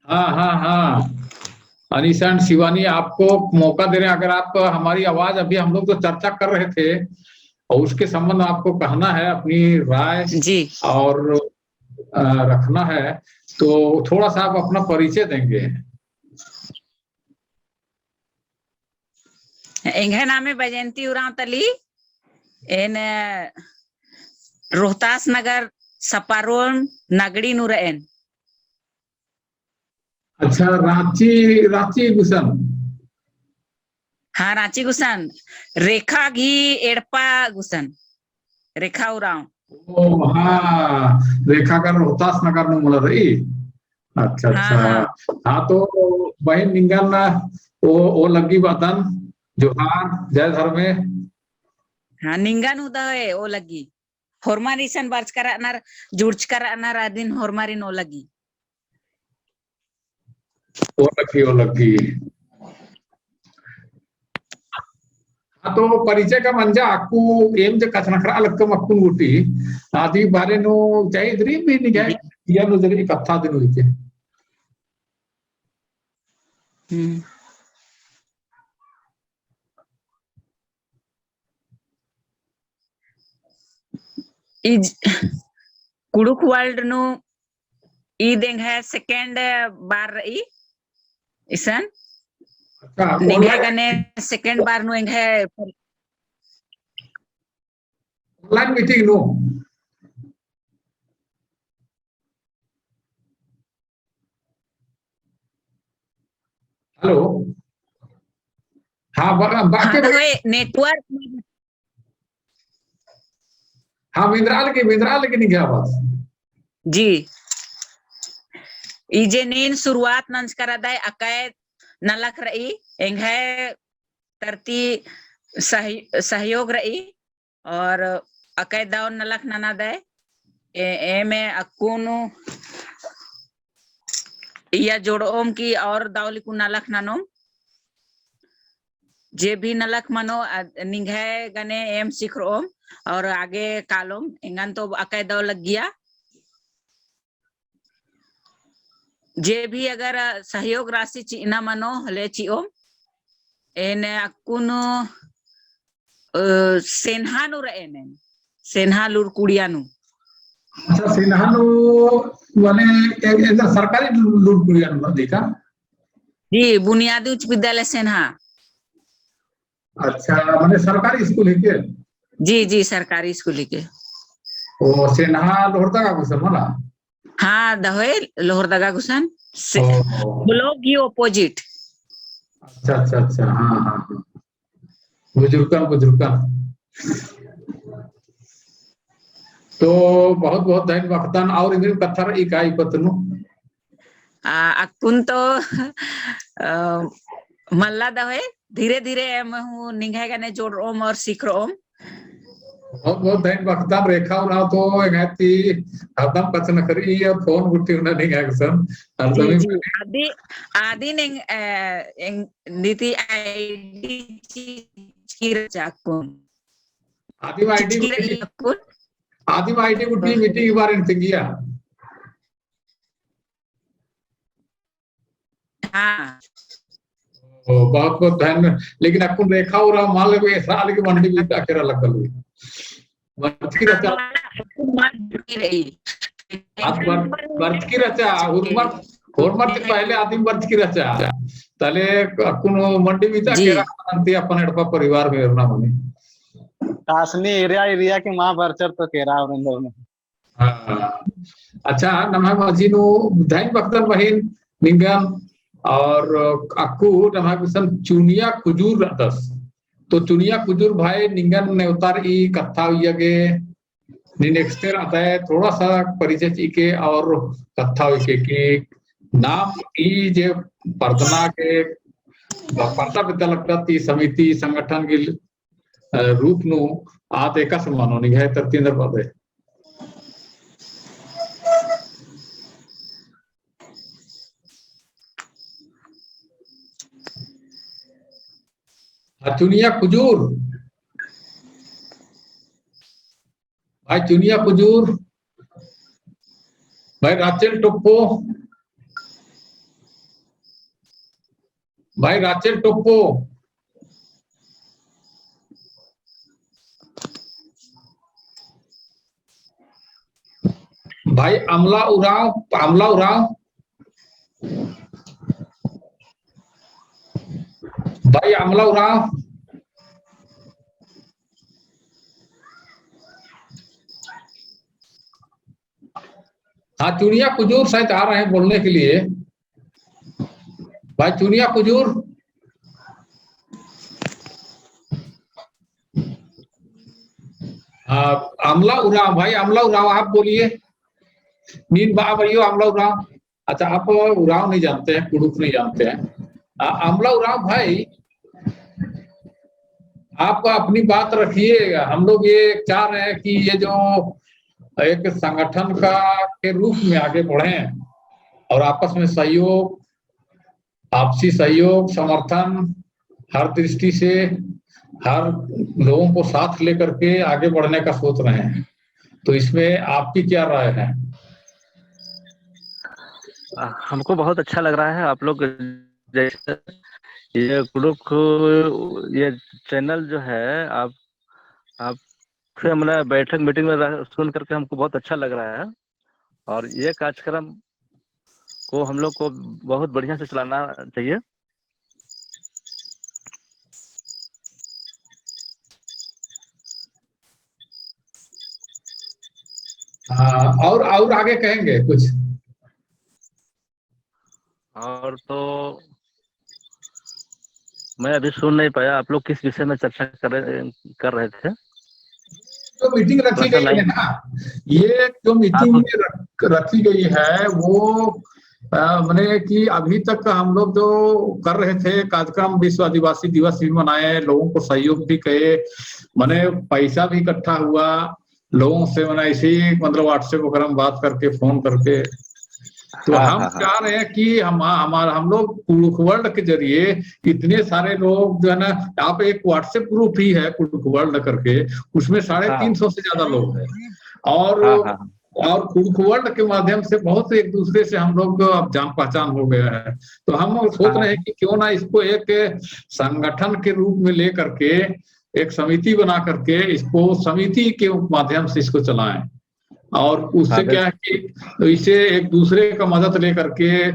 हाँ अनीशा एंड शिवानी आपको मौका दे रहे हैं अगर आप हमारी आवाज अभी हम लोग तो चर्चा कर रहे थे और उसके संबंध में आपको कहना है अपनी राय जी और रखना है तो थोड़ा सा आप अपना परिचय देंगे इंगे नामे बजंती उरांव तली इन रोहतास नगर सपारोन नगड़ी नुरएन अच्छा रांची गुसन हाँ रांची गुसन रेखा घी एड़पा गुसन रेखा उरांव ओ हाँ रेखा का रोहतास नगर में मुला रही अच्छा हाँ तो बहन निंगल वो लगी बातन जोहार जय धर्म में हाँ निंगन उदय ओ लगी होरमारिसन बर्च करा नर जुड़च करा नर दिन होरमारिन ओ लगी वो लगी हाँ तो परिचय का मंजा आपको एम जो कथनखरा लगता मक्कुन गुटी आदि बारे नो चाहिए इधरी भी नहीं गए या नो जगह कथा दिन हुई थी इज कुड़ुक वर्ल्ड नो ई देंग है सेकंड बार रही इसन निंगे गने सेकंड बार नो इंगे ऑनलाइन मीटिंग नो हेलो हाँ बाकी नेटवर्क हाँ मिंद्राल की नहीं क्या बात जी इजे नीन शुरुआत नंच करा दाय अकाय नलक रही एंगे तरती सहयोग रही और अकाय दाव नलक नना दाय ए में अकुनु या जोड़ोम की और दावली को नलक ननो जे भी नलक मनो निंगे गने एम सिखरोम और आगे कालोम इंगन तो अकाय दाव लग गया जे भी अगर सहयोग राशि चीना मनो हले चिओम एने अकुनो सेन्हानु रहेने सेन्हालुर कुड़ियानु अच्छा सिन्हानु वाले इधर सरकारी लुड़कुड़िया देखा जी बुनियादी उच्च विद्यालय सेन्हा अच्छा मैंने सरकारी स्कूल है क्या जी सरकारी स्कूल के ओ सेन्हा लोहरदगा गुसन वाला हाँ दहे लोहरदगा गुसन ब्लॉक की ऑपोजिट अच्छा हाँ बुजुर्गा तो बहुत धन्यवाद और इंग्लिश कथर इकाई पतनु अकुन तो मल्ला दहे धीरे धीरे मैं निंगेगा ने जोड़ ओम और सीख रोम बहुत धन्यवाद रेखा उना तो एगाती हरदम कथन करी या फोन गुट्टी उना नहीं गसन आदि आदि ने नीति आईडी की रचाकुन आदिम आईडी गुट्टी मीटिंग के बारे में तिंगिया हाँ बहुत धन्य लेकिन अकुन रेखा और मान ले साल की मंडी भी आखिर लगल हुई वर्ष की रचा वर्ष की रचा होरमत से पहले आदिम वर्ष की रचा तले अकुन मंडी भी आखिर अंति अपन एडपा परिवार में रहना मने तासनी एरिया के मां बर्चर तो केरा वृंदो में अच्छा नमः मजीनु धैन बख्तर बहिन निंगम और अक्कू नमः कुसन चुनिया कुजूर दस तो चुनिया कुजूर भाई निंगन ने उतार ई कथा यगे नेक्स्टर आता है थोड़ा सा परिचय चीके और कथा के कि नाम ई जे प्रार्थना के पर्दा विद्यालय ती समिति संगठन के रूप नु आत एका समानो नहीं है तरतींदर पद है चुनिया कुजूर भाई चुनिया कुजूर भाई राचेल टोप्पो भाई राचेल टोप्पो भाई अमला उराव भाई अमला उराव हाँ चुनिया कुजूर शायद आ रहे हैं बोलने के लिए भाई चुनिया कुजूर अमला उराव भाई अमला उराव आप बोलिए नींद बाबरियो अमला उराव अच्छा आप उराव नहीं जानते हैं कुड़ुक नहीं जानते हैं अमला उराव भाई आप अपनी बात रखिएगा हम लोग ये चाह रहे हैं कि ये जो एक संगठन का के रूप में आगे बढ़े और आपस में सहयोग आपसी सहयोग समर्थन हर दृष्टि से हर लोगों को साथ लेकर के आगे बढ़ने का सोच रहे हैं तो इसमें आपकी क्या राय है हमको बहुत अच्छा लग रहा है आप लोग जैसे ये कुड़ुक ये चैनल जो है आप फिर हमारा बैठक मीटिंग में सुन करके हमको बहुत अच्छा लग रहा है और ये कार्यक्रम को हम लोग को बहुत बढ़िया से चलाना चाहिए और आगे कहेंगे कुछ और तो मैं अभी सुन नहीं पाया, आप लोग किस विषय में चर्चा कर रहे थे? जो मीटिंग रखी थोड़ा सा गई है लाइन। ना, ये जो मीटिंग में रखी गई है वो मैंने कि अभी तक हम लोग जो कर रहे थे कार्यक्रम, विश्व आदिवासी दिवस भी मनाए, लोगों को सहयोग भी किए, मैंने पैसा भी इकट्ठा हुआ लोगों से, मैंने ऐसे ही मतलब व्हाट्सएप वगैरह में बात करके, फोन करके। तो हाँ हम हाँ हाँ। चाह रहे हैं कि हम लोग कुड़ुख वर्ल्ड के जरिए इतने सारे लोग जो है ना, यहाँ पे एक व्हाट्सएप ग्रुप ही है कुड़ुख वर्ल्ड करके, उसमें 350 से ज्यादा लोग हैं। और हाँ हाँ और कुड़ुख वर्ल्ड के माध्यम से बहुत एक दूसरे से हम लोग अब जान पहचान हो गया है। तो हम सोच रहे हैं कि क्यों ना इसको एक संगठन के रूप में ले करके, एक समिति बना करके इसको समिति के माध्यम से इसको चलाएं। और उससे हाँ, क्या है कि इसे एक दूसरे का मदद लेकर के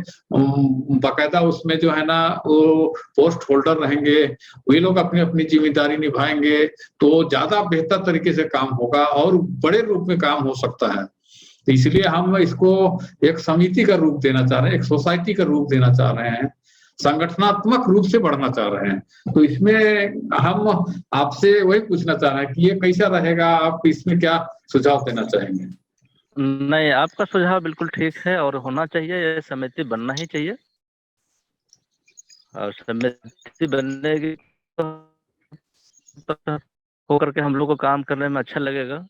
बाकायदा उसमें जो है ना वो पोस्ट होल्डर रहेंगे, वे लोग अपनी अपनी जिम्मेदारी निभाएंगे तो ज्यादा बेहतर तरीके से काम होगा और बड़े रूप में काम हो सकता है। तो इसलिए हम इसको एक समिति का रूप देना चाह रहे हैं, एक सोसाइटी का रूप देना चाह रहे हैं, संगठनात्मक रूप से बढ़ना चाह रहे हैं। तो इसमें हम आपसे वही पूछना चाह रहे हैं कि ये कैसा रहेगा, आप इसमें क्या सुझाव देना चाहेंगे? नहीं, आपका सुझाव बिल्कुल ठीक है और होना चाहिए, ये समिति बनना ही चाहिए। और समिति बनने की तो होकर के हम लोग को काम करने में अच्छा लगेगा,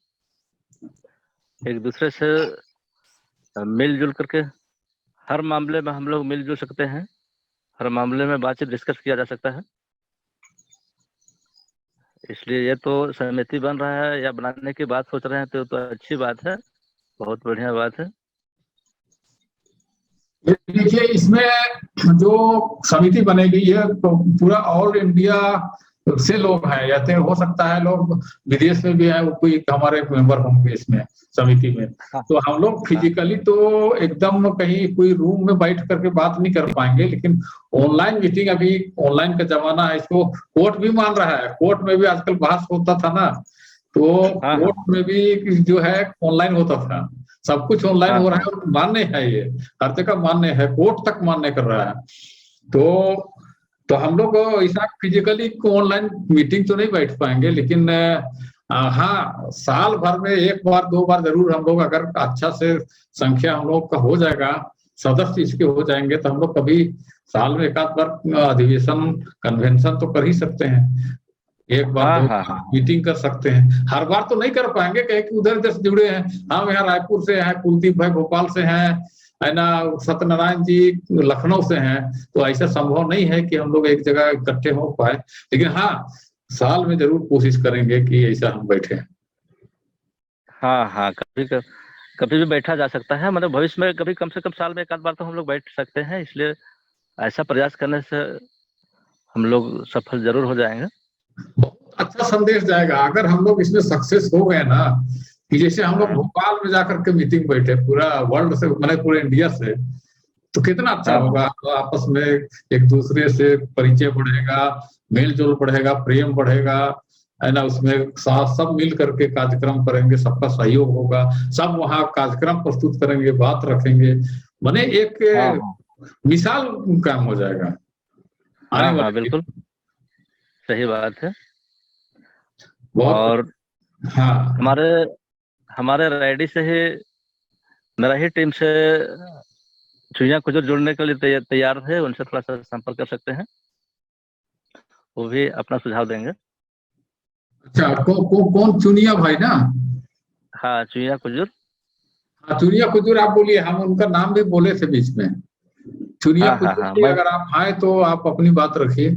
एक दूसरे से मिलजुल करके हर मामले में हम लोग मिलजुल सकते हैं, हर मामले में बातचीत डिस्कस किया जा सकता है। इसलिए ये तो समिति बन रहा है या बनाने की बात सोच रहे हैं तो अच्छी बात है, बहुत बढ़िया बात है। देखिए इसमें जो समिति बनेगी ये तो पूरा ऑल इंडिया से लोग हैं, या तो हो सकता है लोग विदेश में भी है, वो कोई हमारे मेंबर होंगे इसमें समिति में। तो हम लोग फिजिकली तो एकदम कहीं कोई रूम में बैठ करके बात नहीं कर पाएंगे, लेकिन ऑनलाइन मीटिंग, अभी ऑनलाइन का जमाना है, इसको कोर्ट भी मान रहा है। कोर्ट में भी आजकल बहस होता था ना, तो कोर्ट में भी जो है ऑनलाइन होता था, सब कुछ ऑनलाइन हो रहा है और मान्य है, ये हर जगह मान्य है, कोर्ट तक मान्य कर रहा है। तो हम लोग ऐसा फिजिकली ऑनलाइन मीटिंग तो नहीं बैठ पाएंगे, लेकिन हाँ साल भर में एक बार दो बार जरूर हम लोग, अगर अच्छा से संख्या हम लोग का हो जाएगा, सदस्य इसके हो जाएंगे, तो हम लोग कभी साल में एक आध बार अधिवेशन कन्वेंशन तो कर ही सकते हैं, एक बार दो बार मीटिंग कर सकते हैं। हर बार तो नहीं कर पाएंगे, कहीं कि उधर इधर से जुड़े हैं, हम यहाँ रायपुर से हैं, कुलदीप भाई भोपाल से हैं, है ना, सत्यनारायण जी लखनऊ से हैं, तो ऐसा संभव नहीं है कि हम लोग एक जगह इकट्ठे हो पाए, लेकिन हाँ साल में जरूर कोशिश करेंगे कि ऐसा हम बैठे। हाँ, कभी भी बैठा जा सकता है, मतलब भविष्य में कभी कम से कम साल में एक आध बार तो हम लोग बैठ सकते हैं, इसलिए ऐसा प्रयास करने से हम लोग सफल जरूर हो जाएंगे। अच्छा संदेश जाएगा अगर हम लोग इसमें सक्सेस हो गए ना, कि जैसे हम लोग भोपाल में जाकर के मीटिंग बैठे पूरा वर्ल्ड से, मतलब पूरे इंडिया से, तो कितना अच्छा होगा। तो आपस में एक दूसरे से परिचय बढ़ेगा, मेल जोल बढ़ेगा, प्रेम बढ़ेगा, है ना, उसमें साथ सब मिल करके कार्यक्रम करेंगे, सबका सहयोग होगा, सब वहाँ कार्यक्रम प्रस्तुत करेंगे, बात रखेंगे, माने एक मिसाल काम हो जाएगा। हाँ, बिल्कुल सही बात है। और हमारे रेडी से ही, मेरा ही टीम से चुनिया कुजूर जुड़ने के लिए तैयार है, उनसे थोड़ा सा संपर्क कर सकते हैं, वो भी अपना सुझाव देंगे। अच्छा, कौन चुनिया भाई ना? हाँ, चुनिया कुजूर। हाँ, चुनिया कुजूर आप बोलिए, हम उनका नाम भी बोले थे बीच में। चुनिया कुजूर जी, अगर आप आए तो आप अपनी बात रखिए।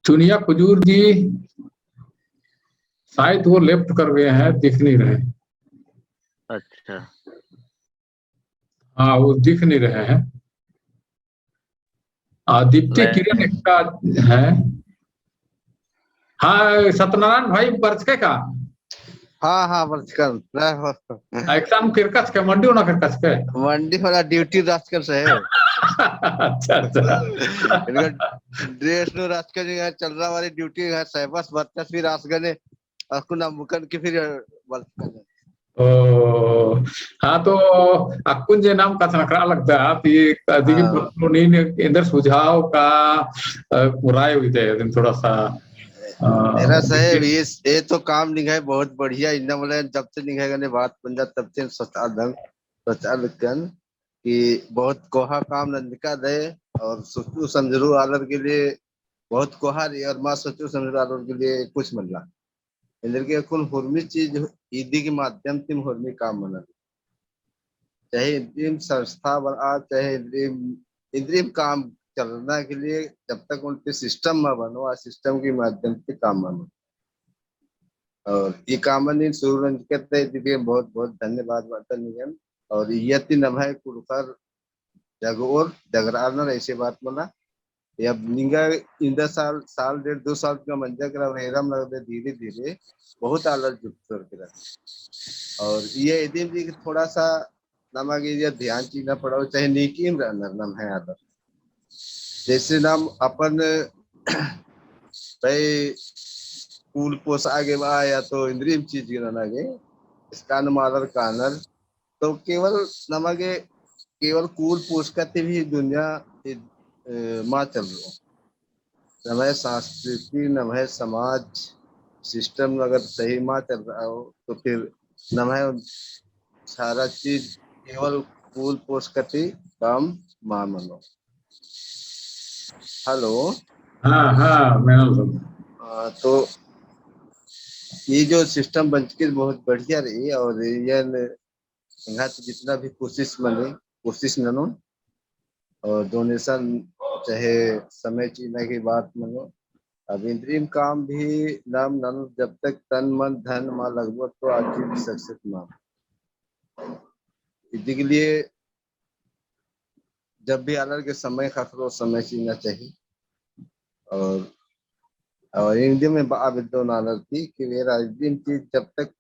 चुनिया कुजूर जी शायद वो लेफ्ट कर गए हैं, दिख नहीं रहे। अच्छा, हाँ वो दिख नहीं रहे हैं। दीप्ति किरण एक का है। हाँ, सत्यनारायण भाई बरचके का। हाँ बरचकर एकदम किरकच के मंडी होना, किरकच के मंडी वाला ड्यूटी राजकर से है। अच्छा ड्रेस नो राजकर यहाँ चल रहा वाली ड्यूटी है, सहबस बरचस भी राजगर ने उसको नाम मुकन के फिर बरचकर ओ हाँ तो अक्कुन जे नाम का सनकरा लगता है ती अधिक हाँ नीन इंदर सुझाव का राय हुई थे दिन थोड़ा सा मेरा साहेब ये तो काम निगाहे बहुत बढ़िया इन्ना बोले जब से निगाहे ने बात बन जा तब से सोचा दंग सोचा लकन कि बहुत कोहा काम नंदिका दे और सोचू समझरू आलर के लिए बहुत कोहा रही और माँ सोचू समझरू आलर के लिए कुछ मिलना इधर के कुल हुर्मी चीज ईदी के माध्यम से हुर्मी काम बना चाहे इंद्रियम संस्था बना चाहे इंद्रियम काम चलना के लिए जब तक उनके सिस्टम में बनो और सिस्टम के माध्यम से काम बनो और ये कामन सूरज कहते हैं बहुत बहुत धन्यवाद वार्ता निगम और यति नभाए कुलकर जगोर जगरानर ऐसे बात बोला या निगा इंदा साल साल 1.5-2 साल का मंजा करा हेरम लगते धीरे धीरे बहुत आलर जुट कर और ये दिन भी थोड़ा सा नमक ये ध्यान चीना पड़ा चाहे नीकीम रहना नम है आदर जैसे नाम अपन भाई कूल पोस आगे बा या तो इंद्रियम चीज गिरना आगे इसका नमालर कानर तो केवल नमगे केवल कूल पोस करते भी दुनिया माँ चल रहा नमः संस्कृति नमः समाज सिस्टम अगर सही माँ चल रहा हो तो फिर नमः सारा चीज केवल कूल पोस करते काम माँ मनो हेलो हाँ हाँ मैं तो ये जो सिस्टम बन के बहुत बढ़िया रही और ये यहाँ तो जितना भी कोशिश मनो और डोनेशन चाहे समय चीना की बात मनो अब इंद्रियम काम भी नाम नन जब तक तन मन धन माँ लगभग तो आखिर सक्सेस माँ इसके लिए जब भी आलर के समय खतरो समय चीना चाहिए और इंडिया में बाविदो नालर थी कि मेरा इंडियन चीज जब तक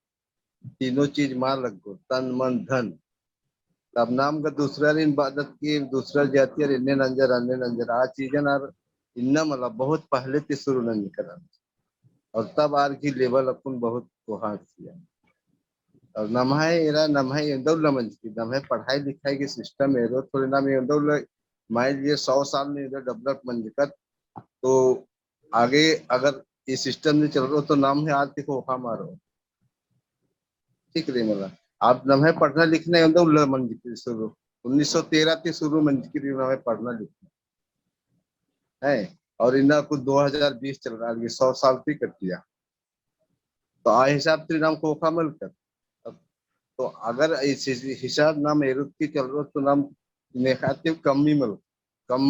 तीनों चीज मार लगो तन मन धन तब नाम का दूसरा दिन इबादत की दूसरा जाती है इन्ने नंजर आ चीजन और इन्ना मतलब बहुत पहले से शुरू नहीं करा और तब आर की लेवल अपन बहुत कोहाट किया और नमहे इंदौल मंच की नमहे पढ़ाई लिखाई के सिस्टम है थोड़े नाम इंदौल मान लीजिए 100 साल में इधर डेवलप मंजकर तो आगे अगर ये सिस्टम नहीं चल रहा तो नाम है आज देखो मारो ठीक रही मतलब आप नमहे पढ़ना लिखना इंदौल मंच की शुरू 1913 से शुरू मंच की नमहे पढ़ना लिखना है और इन्हें कुछ 2020 चल रहा है 100 साल भी कट दिया तो आ हिसाब से नाम को मल कर तो अगर इस हिसाब नाम एरुत की चल रहा तो नाम नेखाते कम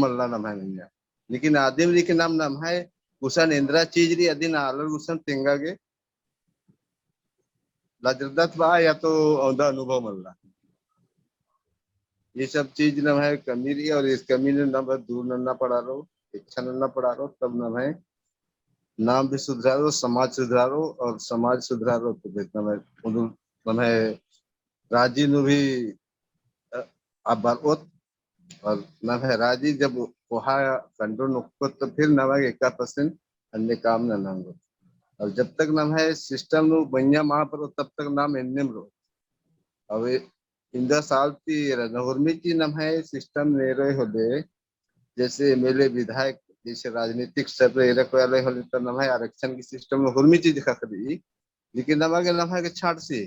मलना नाम है लेकिन आदिम के नाम है गुसन इंद्रा चीज रही अदिन आलर गुसन तेंगा के लजरदत बा या तो औदा अनुभव मल रहा ये सब चीज नाम है कमी रही और इस कमी ने नाम दूर नन्ना पड़ा रहो इच्छा नन्ना पड़ा रहो तब नाम है नाम भी सुधारो समाज सुधारो और समाज सुधारो तो नाम है राजी नु भी अब और नाम है राजी जब वहा कंट्रोल नुको तो फिर नाम है 1% अन्य काम न नांगो और जब तक नाम है सिस्टम नु बनिया मां पर तब तक नाम एनएम रो अब इंदा साल ती नहुर्मी की नाम है सिस्टम ने रहे होले जैसे एमएलए विधायक जैसे राजनीतिक स्तर पर एरा कोई अलग होले तो नाम है आरक्षण की सिस्टम में हुर्मी चीज दिखा करी लेकिन नाम है के छाट से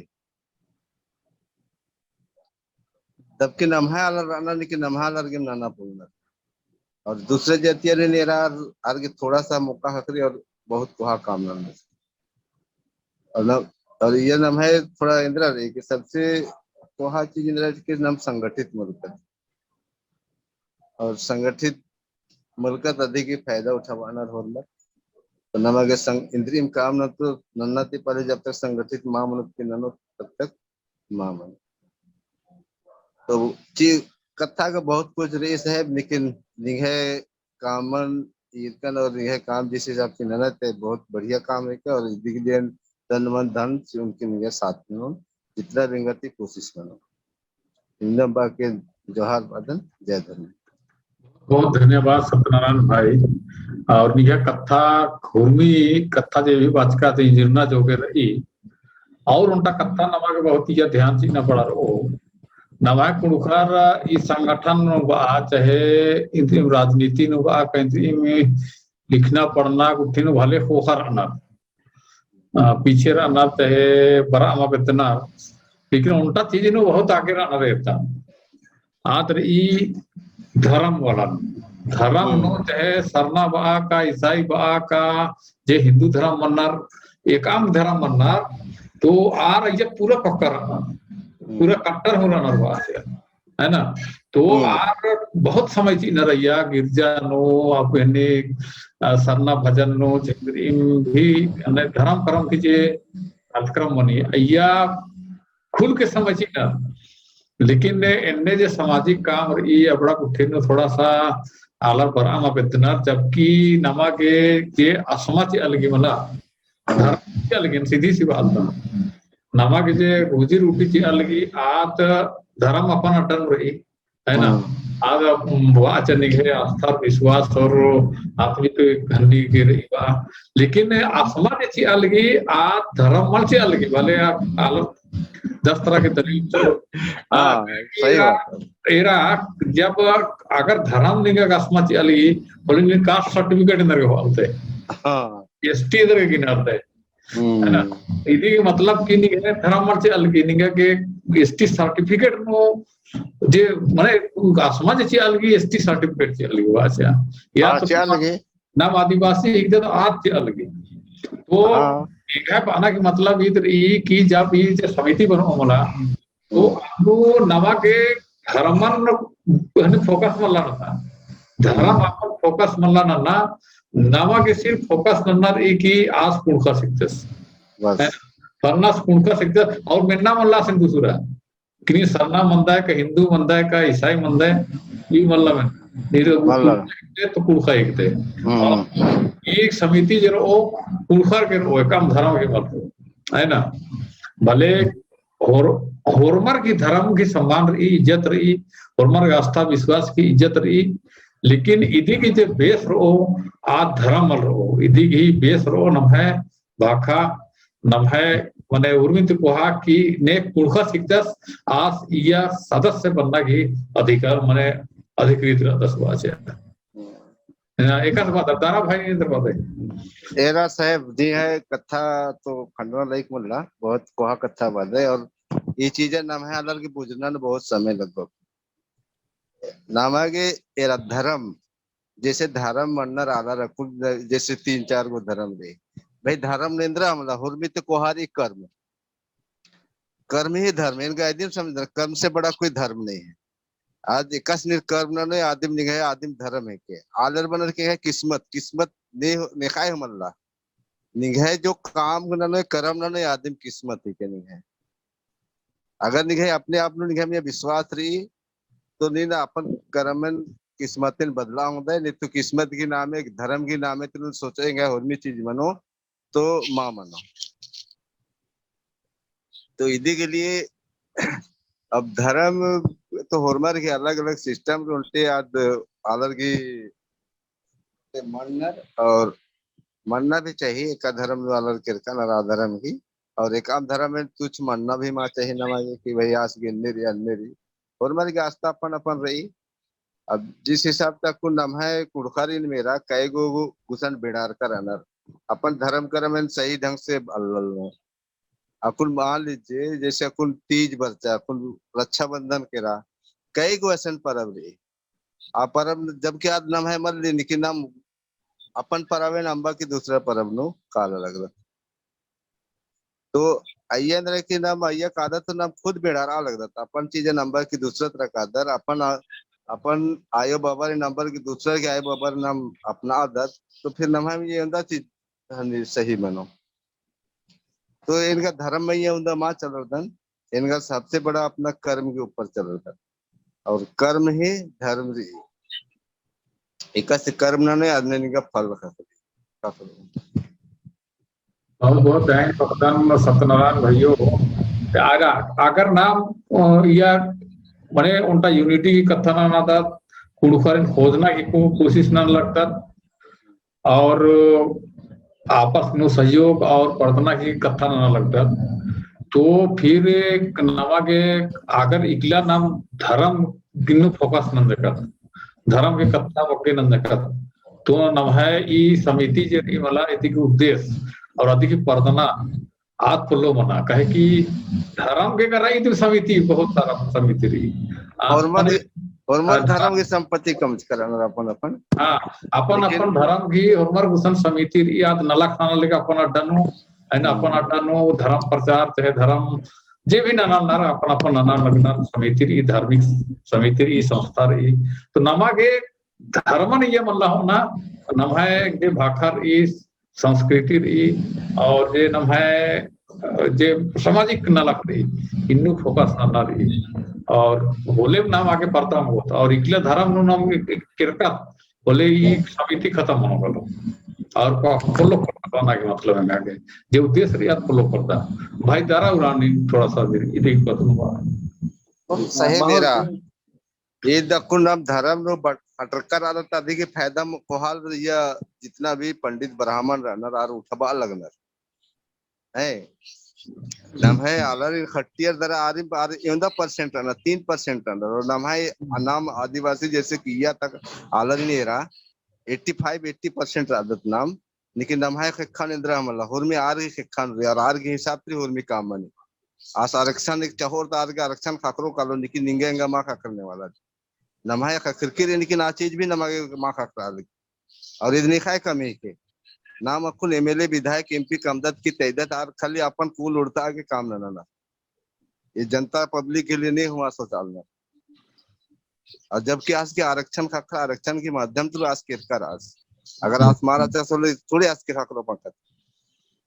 तबके नमहा अलर राना लेकिन नमहा अलर के नाना पुलना और दूसरे जातिया ने नेरा आर के थोड़ा सा मौका हकरी और बहुत कोहा काम ना और ये नाम है थोड़ा इंदिरा रे कि सबसे कोहा चीज इंदिरा के नाम संगठित मुल्क और संगठित मुल्कत अधिक ही फायदा उठावाना होला तो नमगे इंद्रियम काम न तो नन्ना ते पहले जब तक संगठित मामलों के ननो तब तक मामन तो चीज कथा का बहुत कुछ रेस है लेकिन निहे कामन ईर्कन और निहे काम जिस हिसाब से ननद है बहुत बढ़िया काम है क्या और दिग्जन तन मन धन से उनके निहे साथ में जितना रिंगती कोशिश करो इंदम बाके जोहार बदन जय धन्यवाद बहुत धन्यवाद सत्यनारायण भाई और निया कथा घूमी कथा जे भी बाचका ते इंजीनियर जो के रही और उनका कथा नमा के बहुत ही ध्यान से न पड़ा रो नवा कुणुखर इस संगठन बा चाहे इनकी राजनीति नु बा कहीं में लिखना पढ़ना कुछ नु भले होकर अनर पीछे रहना चाहे बड़ा अमा बेतना लेकिन उनका चीज नु बहुत आगे रहना रहता आतर ई धर्म वाला धर्म नो चाहे सरना बा का ईसाई बा का जे हिंदू धर्म मन्नर एकाम धर्म मन्नर तो आर ये पूरा पक्का पूरा कट्टर हो रहा नरवास है ना तो आर बहुत समय थी न रैया गिरजा नो आप सरना भजन नो भी धर्म कर्म की जे कार्यक्रम बनी अय्या खुल के समझ न लेकिन इनने जो सामाजिक काम ये अपना उठे न थोड़ा सा आलर बराम बेतना जबकि नमा के जे असमाज अलगी मला धर्म अलगी सीधी सी बात नमा के जे रोजी रोटी ची अलगी आत धर्म अपन अटन रही है ना आज वाच निघे आस्था विश्वास और आत्मिक घनी के रही बा लेकिन असमाज ची अलगी आत धर्म मन ची अलगी भले आलर 10 तरह के तरीके सही बात एरा जब अगर धर्म निघा असमाज अलगी बोले कास्ट सर्टिफिकेट इंदर के बोलते एसटी इधर के किनारते है ना इदी मतलब की निगे धर्म मन से अलगी निगे के एसटी सर्टिफिकेट नो जे माने समाज से अलगी एसटी सर्टिफिकेट से अलगी वाचा या तो नाम आदिवासी एकदम आज से अलगी तो एक है पाना की मतलब इधर ई की जब ये जो समिति बनो मला तो आपको नवा के धर्मन फोकस मल्ला ना धर्म अपन फोकस मल्ला ना नवा के सिर्फ फोकस नन्नर एक ही आज कुणका सिक्तस सरना कुणका सिक्तस और मेन्ना मल्ला सिंह दूसरा कि सरना मंदा है का हिंदू मंदा है का ईसाई मंदा है ये मल्ला में तो कुणका एक थे एक समिति जरो ओ कुणखर के ओ कम धर्म के मतलब है ना भले होरमर की धर्म की सम्मान रही इज्जत रही होरमर की आस्था विश्वास की इज्जत रही लेकिन इदी की जो बेस रो आज धर्म रो इदी की बेस रो नम है भाखा नम है मने उर्मित कोहा की ने कुणखा सिक्तस आज या सदस्य बनना की अधिकार मने अधिकृत रहता वाचे एक बात दारा भाई इधर बात है एरा साहब जी है कथा तो खंडवा लाइक मुल्ला बहुत कोहा कथा बात है और ये चीजें नाम है अलग की पूजना बहुत समय लगभग नाम है कि एरा धर्म जैसे धर्म मन्नर आला रखू जैसे 3-4 गो धर्म दे भाई धर्म नेन्द्र हमला हुर्मित कोहारी कर्म कर्म ही धर्म इनका आदिम समझ कर्म से बड़ा कोई धर्म नहीं है आज एकस निर्कर्म न आदिम निगह आदिम धर्म है के आलर बनर के है किस्मत किस्मत ने काय हमला निगह जो काम न कर्म न आदिम किस्मत ही के निगह अगर निगह अपने आप नो निगह में विश्वास रही तो नहीं ना अपन कर्मन किस्मत बदला होता है नहीं तो किस्मत की नाम है धर्म की नाम है तो सोचेंगे होनी चीज मनो तो माँ मनो तो इसी के लिए अब धर्म तो होरमर के अलग अलग सिस्टम उल्टे आज अलग की मन्नर और मन्ना भी चाहिए एक धर्म अलग किरका धर्म की और एक आम धर्म में तुझ मन्ना भी माँ चाहिए नमाजे कि भाई आस गिन्ने रही होरमर की आस्था अपन अपन रही अब जिस हिसाब तक को नम है कुड़खरिन मेरा कई गो गुसन बिड़ार कर अनर अपन धर्म कर्म सही ढंग से अल्लाह अकुल मान लीजिए जैसे अकुल तीज बरचा अकुल रक्षाबंधन केरा कई गो ऐसा परब रही आ परब जबकि आज नाम है मर लेकिन नाम अपन परब अम्बा की दूसरा परब नो काला लग रहा तो अय्या तरह की नाम अय्या कादर तो नाम खुद बेड़ारा लग रहा अपन चीजें नंबर की दूसरा तरह कादर अपन अपन आयो बाबा ने नंबर की दूसरा के आयो बाबा नाम अपना आदत तो फिर नाम ये अंदर चीज सही बनो तो इनका धर्म में ये उनका माँ चल रहा था इनका सबसे बड़ा अपना कर्म के ऊपर चल रहा था और कर्म ही धर्म एक कर्म ना नहीं आदमी का फल रखा बहुत सत्यनारायण भाइयों अगर नाम या मने उनका यूनिटी की कथा ना था कुड़खर खोजना की कोशिश ना लगता और आपस में सहयोग और प्रार्थना की कथा ना लगता तो फिर नवागे अगर इकला नाम धर्म गिन्नु फोकस नंदकत धर्म के कथा वक्के नंदकत तो नम है ई समिति जे रही वाला इति के उद्देश्य और अधिक की पर्दना आत पुल्लो बना कहे कि धर्म के कराई तो समिति बहुत सारा समिति रही और धर्म की संपत्ति कम करना अपन अपन हाँ अपन अपन धर्म की और गुसन समिति रही याद नलक खाना लेके अपन अड्डानु है ना अपन अड्डानु धर्म प्रचार चाहे धर्म जे भी नाना नारा अपन अपन नाना लगना समिति रही धार्मिक समिति रही संस्था रही तो नमागे धर्म ये मल्ला होना नमाए जे भाखर ई संस्कृति रही और जे नमाए जे सामाजिक नलक रही इन्नु फोकस ना रही और होले नाम आगे परतम होता और इकले धर्म नु नाम किरकत बोले ये समिति खत्म हो गलो और फॉलो करना के मतलब है आगे जे उद्देश्य रिया फॉलो करता भाई दारा उरानी थोड़ा सा इधर पतन सही मेरा ये दकुन नाम धर्म नो अटकर आदत अधिक के फायदा कोहाल या जितना भी पंडित ब्राह्मण रहना आर उठबा लगना है नाम है आलर खट्टियर दरा आरी बार 11% रहना 3% रहना और नाम है नाम आदिवासी जैसे किया तक आलर नहीं रहा 85-80% आदत नाम लेकिन नाम है खखान इंद्रा हमला होर में आर के खखान रे और आर के हिसाब से होर में काम माने आस आरक्षण एक चहोर तार के आरक्षण खाकरो कालो लेकिन निंगेंगा मां का करने वाला नाम है खखर के लेकिन आ चीज भी नमागे मां का करा और इतनी खाए कमी के नाम अकुल एमएलए विधायक एमपी कमदत की तैदत आर खाली अपन कुल उड़ता आगे काम ना ये जनता पब्लिक के लिए नहीं हुआ सोचालना और जबकि आज के आरक्षण खाखरा आरक्षण के माध्यम से आज केरकर आज अगर आज मारा चाहे थोड़े आज के खाकरो पकड़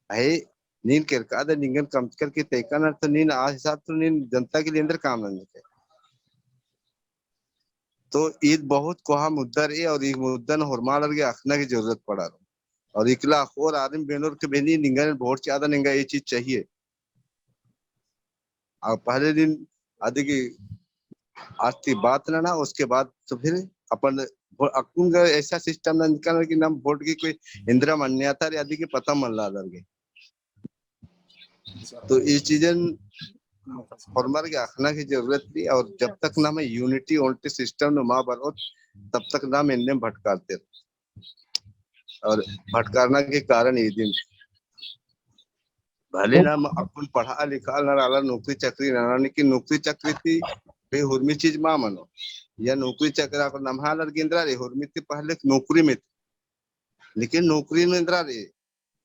है नींद केरका दे निंगन कम करके तैका ना तो नींद आज हिसाब तो नींद जनता के लिए अंदर काम नहीं है तो ईद बहुत कोहा मुद्दा है और ये मुद्दा न हुरमाल के अखना की जरूरत पड़ा और इकला और आदमी बेनोर के बेनी निंगा वोट ज्यादा निंगा ये चीज चाहिए और पहले दिन आदि की आज की बात ना उसके बाद तो फिर अपन अकुन का ऐसा सिस्टम ना निकालना कि नाम वोट की कोई इंदिरा मान्यता आदि के पता मन ला लगे तो ये चीजें फॉर्मर के आखना की जरूरत थी और जब तक ना मैं यूनिटी ओल्टी सिस्टम न माँ बनो तब तक ना मैं इन्हें भटकाते और भटकारना के कारण ये दिन भले ना अपन पढ़ा लिखा ना नौकरी चाकरी ना लेकिन नौकरी चाकरी थी भाई हुर्मी चीज माँ मनो या नौकरी चाकरी को नमहा लड़की इंदिरा रे हुर्मी थी पहले नौकरी में थी लेकिन नौकरी में इंदिरा रे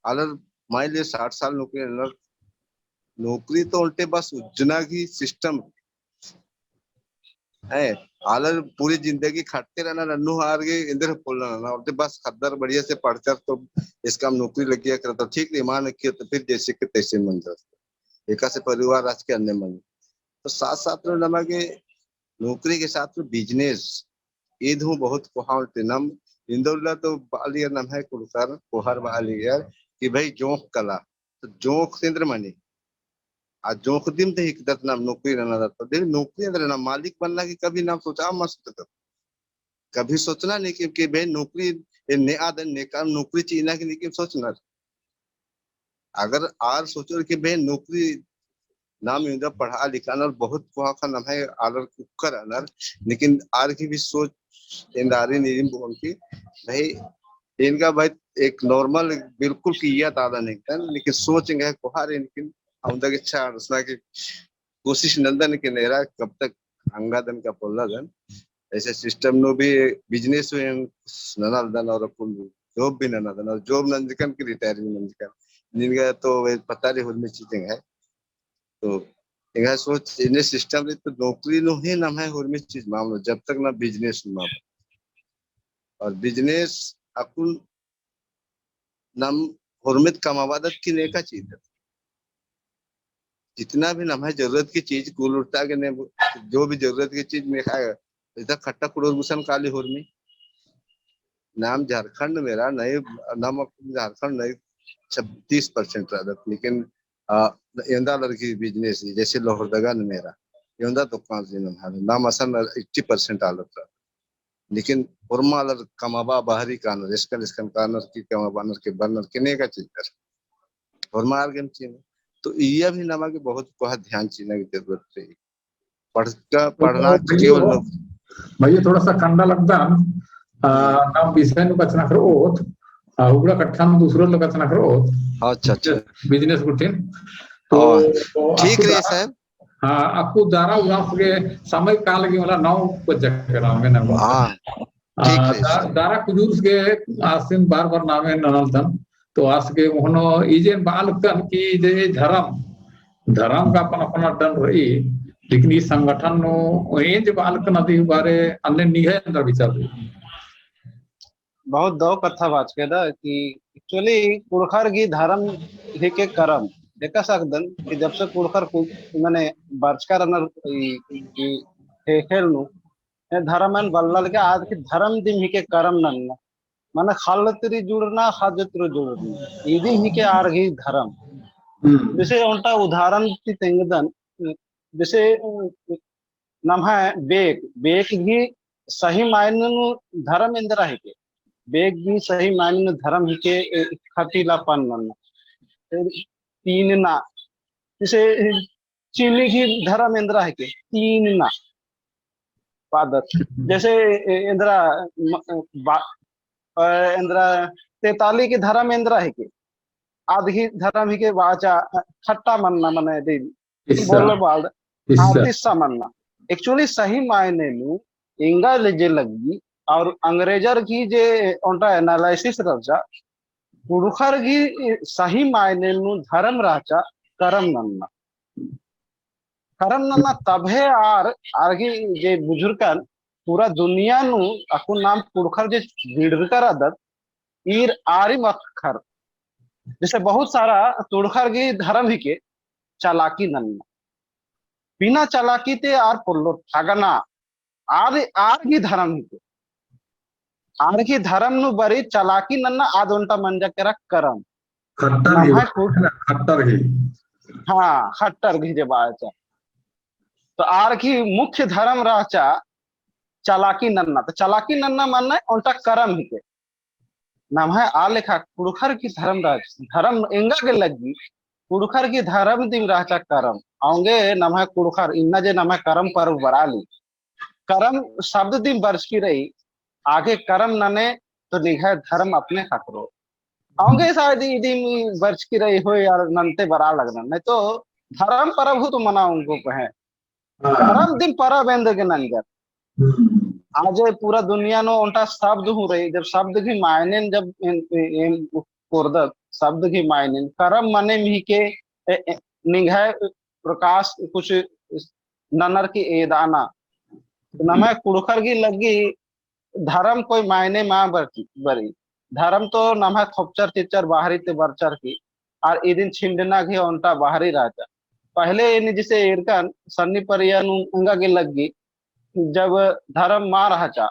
अलर मान लिया 60 साल नौकरी नौकरी तो उल्टे बस उज्जना की सिस्टम है आलर पूरी जिंदगी खाते रहना नन्नू हार के इंदर बोलना ना और बस खद्दर बढ़िया से पढ़कर तो इसका नौकरी लग गया करता ठीक नहीं मान किया तो फिर जैसे के तैसे मन जाता एक से परिवार आज के अन्य मन तो साथ साथ में नमा के नौकरी के साथ में बिजनेस ईद हूँ बहुत कोहा नम इंदौला तो बालियर नम है कुलकार कोहर बालियर कि भाई जोंक कला तो जोंक सेंद्र मनी आज जोंक दिन तो एक दत नाम नौकरी रहना था देख नौकरी अंदर ना मालिक बनना की कभी नाम सोचा मस्त कर कभी सोचना नहीं कि भाई नौकरी ने आदन ने काम नौकरी चीना की नहीं सोचना अगर आर सोचो कि भाई नौकरी नाम इंदा पढ़ा लिखा और बहुत कुआ का नाम है आलर कुकर अनर लेकिन आर की भी सोच इंदारी नीम बोल की भाई इनका भाई एक नॉर्मल बिल्कुल किया तादा नहीं कर लेकिन सोचेंगे कुहार इनकी औंदा के चार उसना की कोशिश नंदन के नेरा कब तक अंगादन का पोला दन ऐसे सिस्टम नो भी बिजनेस में ननल दन और अपन जॉब भी ननल दन और जॉब नंदकन की रिटायरमेंट नंदकन जिनका तो पता नहीं हुई चीजें है तो इनका सोच इन्हें सिस्टम में तो नौकरी नो ही नाम है हुई चीज मामलो जब तक ना बिजनेस मामलो और बिजनेस अकुल नाम हुर्मित कमावादत की नेका चीज है जितना भी नाम है जरूरत की चीज कुल उठता के ने जो भी जरूरत की चीज में खाएगा इधर खट्टा कुड़ोरगुसन काली हुर्मी नाम झारखंड मेरा नए नाम झारखंड नए 36% आदत लेकिन यंदा लड़की बिजनेस जैसे लोहरदगा मेरा यंदा दुकान से नाम असन 80% आलत लेकिन उर्मा लड़ कमाबा बाहरी कानर इसकन इसकन कानर की कमाबा नर के बनर किने का चीज कर उर्मा आर गेम चीन तो ये भी नमा के बहुत कोहा ध्यान चीना की जरूरत है। पढ़ना भैया केवल भैया थोड़ा सा कंडा लगता ना विषय नु कचना करो उगड़ा कट्ठा में दूसरो लोग कचना करो अच्छा अच्छा बिजनेस गुटिन तो ठीक रही साहब। हाँ आपको दारा उड़ा के समय काल लगी वाला 9 बजे के नाम में ना हाँ ठीक रही दारा कुजूस के आसिन बार नामे ननलतन तो आस के मोहनो इजे बाल कन की जे धर्म का अपन डन रही लेकिन इस संगठन नो ये जो बाल कन अति बारे अन्य निहे अंदर विचार बहुत दो कथा बात के दा कि एक्चुअली कुड़खर की धर्म ही के कर्म देखा सकदन कि जब से कुड़खर माने बर्चकर अनर खेल नु धर्मन बल्लल के आज की धर्म दिन ही के कर्म नन्ना माने खालतरी जुड़ना हाजतरी जुड़ना इदी ही के आरगी धर्म जैसे उनका उदाहरण की तेंगदन जैसे नाम है बेग ही सही मायने धर्म इंद्र है के बेग भी सही मायने में धर्म ही के खटीलापन नन्ना तीन ना जैसे चीनी की धर्म इंद्र है के तीन ना पादत जैसे इंद्रा इंद्रा 43 की धर्म इंद्र है के आधी धर्म ही के वाचा खट्टा मनना मने बोलो बाल तिस्सा मनना एक्चुअली सही मायने में इंगा जे लगी और अंग्रेजर की जे उनका एनालिसिस रचा पुरुखर की सही मायने में धर्म राचा करम नन्ना तबे आरगी जे बुजुर्गन पूरा दुनिया नु अकु नाम पुरुखर जे विड़कर आदत ईर आरिम अखर जैसे बहुत सारा तुड़खर की धर्म ही के चालाकी नन्ना बिना चालाकी ते आर पुल्लो ठगना आर की धर्म ही के आर की धर्म नु बरी चालाकी नन्ना आद उनटा मंजा के करम खट्टर ही हाँ खट्टर घी जे बाचा तो आर की मुख्य धर्म राचा चालाकी नन्ना तो चालाकी नन्ना मानना उनटा करम ही के नाम है आलेखा कुड़खर की धर्म इंगा के लगी कुड़खर की धर्म दिम राचा करम आऊंगे नाम है कुड़खर इन्ना जे नाम है करम पर बराली करम शब्द दिम वर्ष की रही आगे करम नने तो लिखा धर्म अपने खतरो आऊंगे शायद दिम वर्ष की रही हो यार ननते बरा लगना नहीं तो धर्म परब हो तो मना उनको कहे करम दिन परब एंद के नंगर आज पूरा दुनिया नो उनका शब्द हो रही जब शब्द की मायने जब कोरदत शब्द की मायने करम मने भी के निगाह प्रकाश कुछ ननर की एदाना नमे कुड़खर की लगी धर्म कोई मायने मां बरी धर्म तो नमे खोपचर चिच्चर बाहरी ते बरचर की और इदिन छिंडना की उनका बाहरी राजा पहले इन जिसे इरकन सन्नी परिया उंगा की लगी जब धर्म मार हचा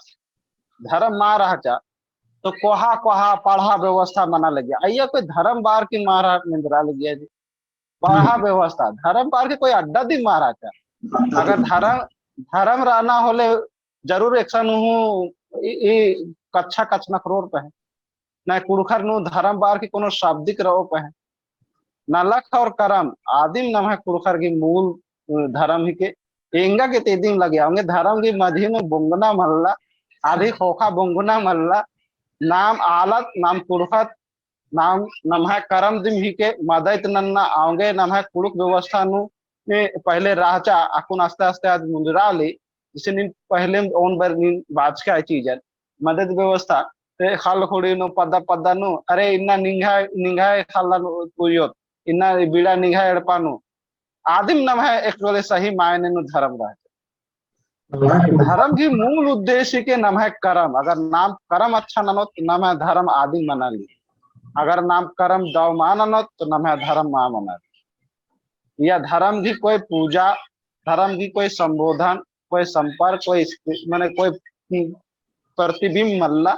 तो कोहा पढ़ा व्यवस्था मना लग गया आइया कोई धर्म बार की मारा निंद्रा लग गया जी पढ़ा व्यवस्था धर्म बार के कोई अड्डा दी मारा था अगर धर्म रहना होले जरूर एक्शन कच्छा कचना करोड़ पे है न कुड़खर नु धर्म बार की कोनो शाब्दिक रहो पे है नलख और करम आदिम नम है कुड़खर की मूल धर्म ही के एंगा के तेदिम लगे होंगे धर्म की मध्य में बुंगना मल्ला आदि खोखा बुंगना मल्ला नाम आलत नाम कुड़खत नाम नम है करम दिम ही के मदत नन्ना आऊंगे नम है कुड़ुक व्यवस्था नु में पहले राचा अकुन आस्ते आस्ते आज मुंजरा ली जिसे नीन पहले ओन बर नीन बाज का चीज है मदद व्यवस्था ते खाल खोड़ी नो पद्दा नु अरे इन्ना निंगा खाला कुयो इन्ना बीड़ा निंगा एड़पा नु आदिम नम है एक्चुअली सही मायने नु धर्म रह धर्म की मूल उद्देश्य के नम है कर्म अगर नाम कर्म अच्छा ननो तो नम है धर्म आदि मना ली अगर नाम कर्म दव माननो तो नम है धर्म मां मना ली या धर्म की कोई पूजा धर्म की कोई संबोधन कोई संपर्क कोई माने कोई प्रतिबिंब मल्ला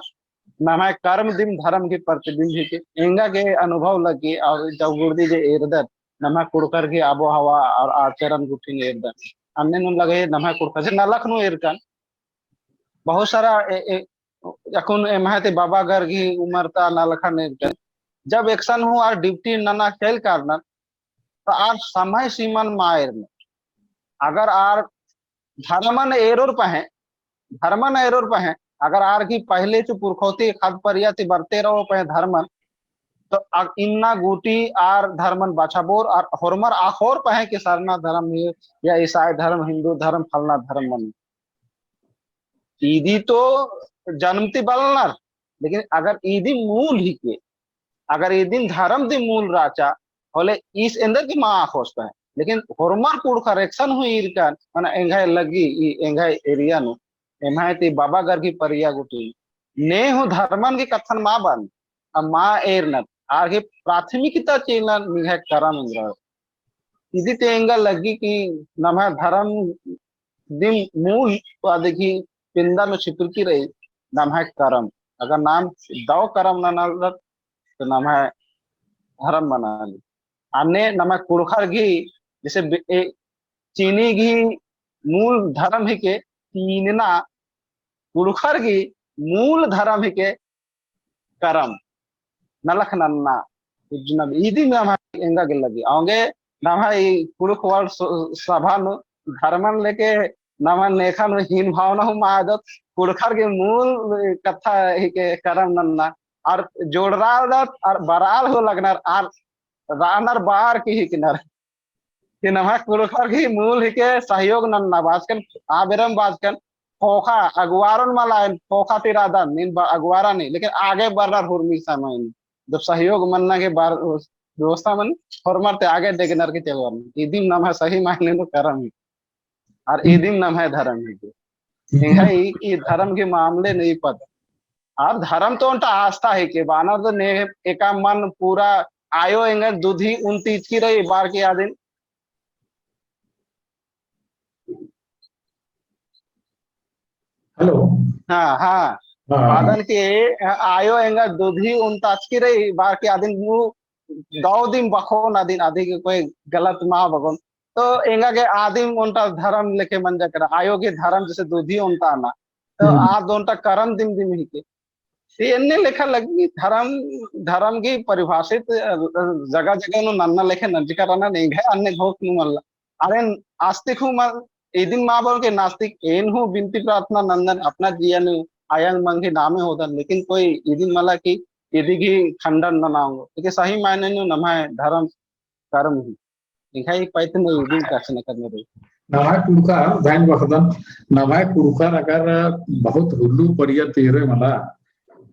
नम है कर्म दिम धर्म की प्रतिबिंब ही के इंगा के अनुभव लगी और जब गुर्दी जे एरदर नम कुड़कर की आबो हवा और आचरण गुठिन एरदर अन्य नु लगे नम कुड़कर से नलख नु एरकन बहुत सारा এখন এমাহাতে বাবা घर की उम्र ता नलखन एरकन जब एक्शन हो और ड्यूटी नना खेल करना तो आर समय सीमन मायर में अगर आर धर्मन एरोर पे है अगर आर की पहले चु पुरखौती खाद परिया ती बरते रहो पे धर्मन तो इन्ना गुटी आर धर्मन बाछाबोर और होरमर आखोर पे कि सरना धर्म या ईसाई धर्म हिंदू धर्म फलना धर्म मन ईदी तो जन्मती बलनर लेकिन अगर ईदी मूल ही के अगर ये दिन धर्म दी मूल राचा होले इस अंदर की माँ आखोस पे लेकिन होरमर कुड़ करेक्शन हुई इरकन माने एंगाय लगी एंगाय एरिया नु एमाय ती बाबा घर की परिया गुटी ने हो धर्मन की कथन माँ बन अब माँ एरनत आगे प्राथमिकता चेला निघे करम इंद्र इसी ते एंगा लगी कि नमः धर्म दिन मूल तो देखी पिंदा में छिपकी रही नमः करम अगर नाम दो करम ना तो नमः धर्म बना ली अन्य नमः कुड़खर घी जैसे चीनी घी मूल धर्म ही के तीनना कुड़खर घी मूल धर्म ही के करम नलख नन्ना इदी में हमारे एंगा गिल लगी आगे नमः कुड़ख वाल सभा नु धर्मन लेके नमः नेखा नु हीन भावना हूँ मादत कुड़खर के मूल कथा ही के करम नन्ना और जोड़राल और बराल हो लगनर और रानर बार की ही किनर कि नमः कुड़खर की मूल ही के सहयोग नन्ना बाजकन आबेरम बाजकन खोखा अगवारन मलायन खोखा तिरादा नीन अगवारा नहीं लेकिन आगे बर्रा हुरमी समय जब सहयोग मनना के बार व्यवस्था मन फॉर्मर ते आगे डेगनर के चलवन इदिम नाम है सही मायने में करम ही और इदिम नाम है धर्म ही है ये धर्म के मामले नहीं पता और धर्म तो उनका आस्था है के बानर तो ने एका मन पूरा आयो एंगे दूधी 29 की रही बार के आदिन हेलो हाँ बादन के आयो एंगा दूधी 29 की रही बार के आदिन दो दिन बखो ना दिन आदि के कोई गलत माँ बगोन तो एंगा के आदिम उनका धर्म लेके मन जा कर आयो के धर्म जैसे दूधी उनता आना तो आ दोनटा करम दिन दिन ही के इन्ने लेखा लगी धर्म की परिभाषित जगह जगह नु नन्ना लेखे नजिका रहना नहीं है अन्य घोक नु मल्ला अरे आस्तिक हूँ दिन माँ बोल के नास्तिक एन हूँ बिनती प्रार्थना नंदन अपना जिया नु आयंग मंगी नामे होता लेकिन कोई इदिन मला की यदि की खंडन न नाऊंगो क्योंकि सही मायने नु नमः धर्म कर्म ही दिखाई पैते नहीं इदिन कक्षण करने रही नमः कुड़खर ध्यान बखदन नमः कुड़खर अगर बहुत हुल्लू परिया तेरे मला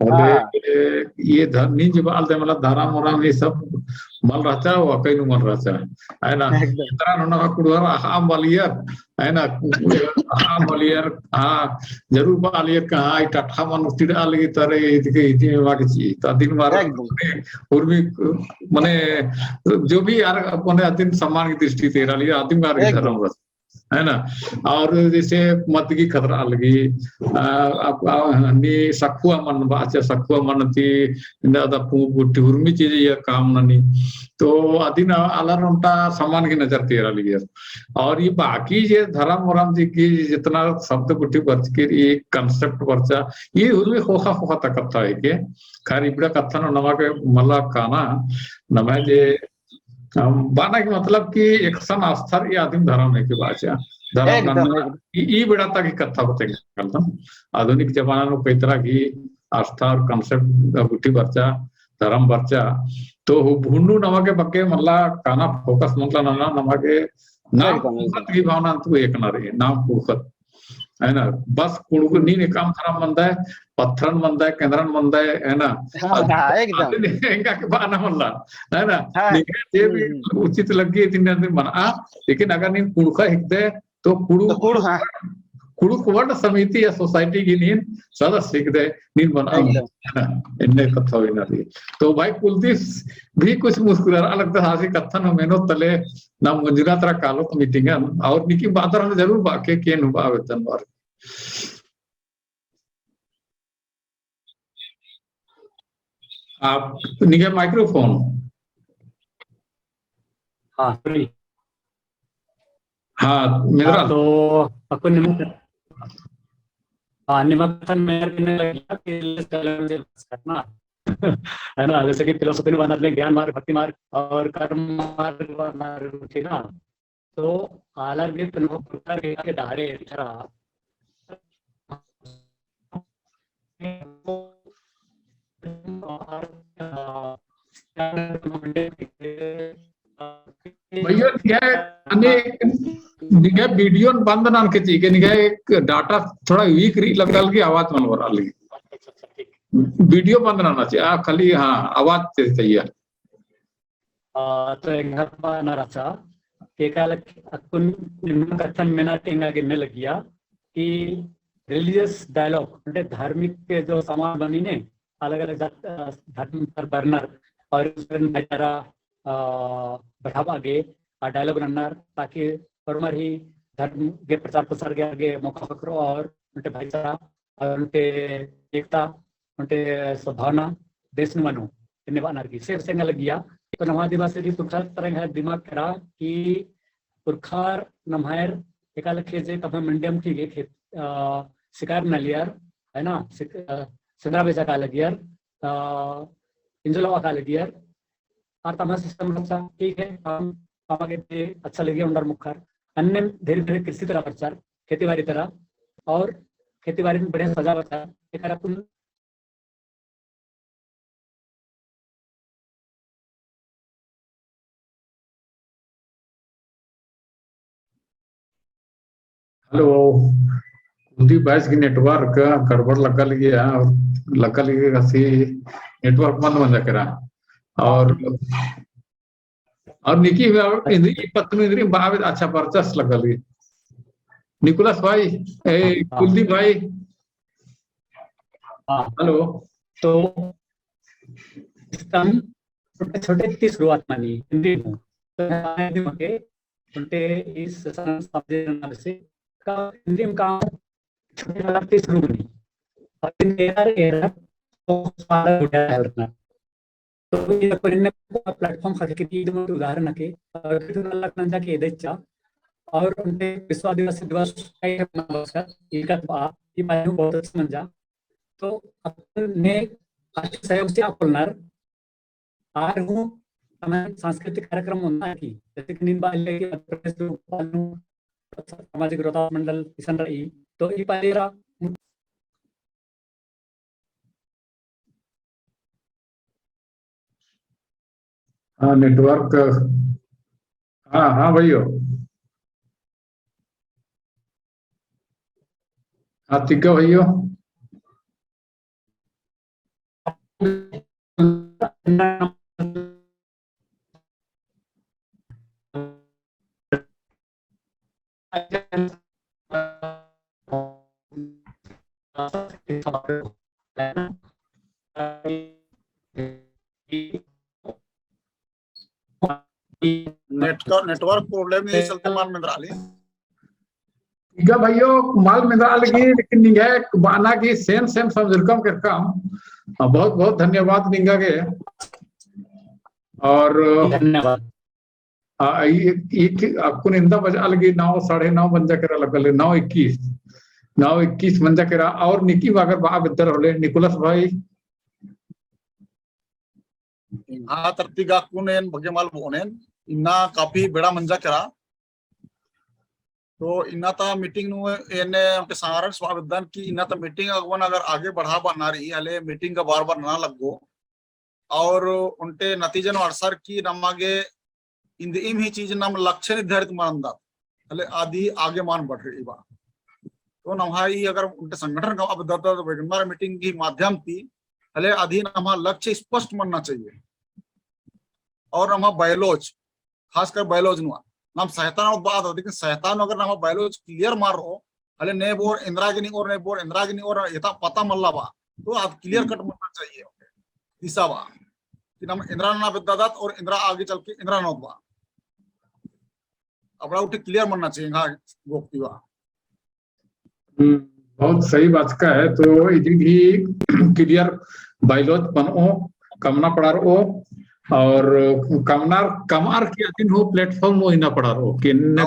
ये धरनी जब आलते मतलब धारा मोरा ये सब मल रहता है वो कहीं मल रहता है ना इतना होना का कुड़वर आम वालियर है ना आम वालियर हाँ जरूर वालियर कहाँ इकट्ठा मन उठी डालेगी तारे इतने इतने वाके चाहिए तो दिन मारा और भी मने जो भी यार अपने दिन सम्मान की दृष्टि तेरा लिया आदिम मार के धर्म रस है ना और जैसे मत की खतरा लगी सखुआ मन बाचा सखुआ मन थी गुट्टी हुर्मी चीज ये काम नहीं तो अधीन अलरटा सम्मान की नजर तेरा लिया और ये बाकी ये धर्म वरम जी की जितना शब्द गुट्टी बच के ये कंसेप्ट बचा ये हुर्मी खोखा खोखा तक है के खैर इबड़ा कथन नमा के मला काना नमा जे बाना की मतलब कि एक सन आस्था ये आदिम धर्म है के बाचा धर्म ई बेड़ा तक कथा होते करता आधुनिक जमाना में कई तरह की आस्था और कंसेप्ट गुट्टी बच्चा धर्म बच्चा तो भूंडू नमा के बक्के मल्ला काना फोकस मतलब ना नमा के नाम कुखत की भावना तो एक ना रही नाम कुखत है ना बस कुड़ू नी काम धर्म बनता है पत्थरन बनता है केंद्रन बनता है ना एकदम इनका के बाना मल्ला है ना ये भी उचित लगी दिन दिन बना लेकिन अगर नीन कुड़का हिकते तो कुड़ू कुवट समिति या सोसाइटी की नीन सदस्य हिकते नीन बना इन्ने कथा हुई ना रही तो भाई कुलदीप भी कुछ मुस्कुरा अलग तरह से कथन मेनो तले ना मंजुरा तरह कालो तो मीटिंग और निकी बादर जरूर बाके के नुबा वेतन बार आप निके माइक्रोफोन हाँ हाँ मेरा तो अपन निमंत्रण मेयर करने लगा कि करना है ना, जैसे कि फिलोसफी में बना ज्ञान मार्ग, भक्ति मार्ग और कर्म मार्ग थी ना, तो अलग भी प्रकार के धारे भैया निगे वीडियो बंद नान के चीके निगे एक डाटा थोड़ा वीक लगल की आवाज मन हो रही वीडियो बंद ना चाहिए खाली हाँ आवाज चाहिए तो न रचा कथन में ना टेंगा गिरने लग गया कि रिलीजियस डायलॉग म्हणजे धार्मिक के जो समाज बनी ने अलग अलग धर्म पर बरनर और भाईचारा बढ़ावा आगे डायलॉग रनर ताकि परमर ही धर्म के प्रचार प्रसार के आगे मौका पकड़ो और उनके भाईचारा और उनके एकता उनके सद्भावना देश में मनो निभाना की शेर से लग गया तो नवा दिवस यदि पुरखार तरंग है दिमाग करा कि पुरखार नमहर एकाल खेजे कभी मंडियम की गए खेत शिकार न लियर है ना सिंदरा बेचा का लगियर इंजलवा का लगियर और तमाम सिस्टम रचा ठीक है काम कामागे अच्छा लगे उंडर मुखर अन्य धीरे धीरे कृषि तरह प्रचार खेती बाड़ी तरह और खेती बाड़ी में बढ़िया सजा बचा एक अपन हेलो कुलदीप भाई की नेटवर्क गड़बड़ लगल गया और लगल सी नेटवर्क बंद बन जाकर और निकी इंद्री पत्नी इंद्री बावे अच्छा परचस लगल निकोलस भाई ए कुलदीप भाई हेलो तो सिस्टम छोटे छोटे की शुरुआत मानी हिंदी में तो इस समझने से का हिंदी में काम छोटे छोटे शुरू बनी और एरर तो सारा उठा है उतना तो ये परिणय प्लेटफॉर्म खाते की उदाहरण के और नंजा के एदेचा और उनके विश्व आदिवासी दिवस का बहुत अच्छा मंजा तो अपने सहयोग से आप आर हूँ हमें सांस्कृतिक कार्यक्रम होना की जैसे कि नींद बाले के मध्य प्रदेश सामाजिक रोता मंडल किसान रही तो ये पालेरा हाँ नेटवर्क हाँ हाँ भैया हाँ ठीक है भैया नेटवर्क प्रॉब्लम ये चलते माल में डाली ठीक है भैया माल में डाल की लेकिन निगाह बाना की सेम सेम समझलकम के काम बहुत बहुत धन्यवाद निगा के और धन्यवाद आपको निंदा बजा लगी 9 साढ़े 9 बन जा कर लगल 9:21 बन जा कर और निकी अगर बाप इधर होले निकोलस भाई हाँ तरतीगा कुनेन भगेमाल बोनेन इन्ना काफी बड़ा मंजा करा तो इन्ना ता मीटिंग नु एने उनके सारण स्वागतदान की इन्ना ता मीटिंग अगवन अगर आगे बढ़ा बना रही हले मीटिंग का बार ना लगो और उनके नतीजन अवसर की नमागे इंदिम ही चीज नाम लक्ष्य निर्धारित मानदा हले आदि आगे मान बढ़ रही बा तो नमाई अगर उनके संगठन का अबदता तो वेगनबार मीटिंग की माध्यम थी हले अधीन हमा लक्ष्य स्पष्ट मानना चाहिए और नमा बायोलॉज खासकर बायोलॉज नुआ नाम सहतान बात लेकिन सहतान अगर नाम बायोलॉज क्लियर मारो हले ने बोर इंद्रागिनी और ने बोर इंद्रागिनी और यथा पता मल्ला बा तो आप क्लियर कट मानना चाहिए दिशा बा कि नाम इंद्रा ना विद्यादात और इंद्रा आगे चल के इंद्रा नोत बा अपना उठे क्लियर मानना चाहिए हाँ गोप्ती बा बहुत सही बात का है तो इधर भी क्लियर बायोलॉज बनो कमना पड़ा रहो और कमार के अधीन हो प्लेटफॉर्म वो इना पड़ा रहो कि इन्ने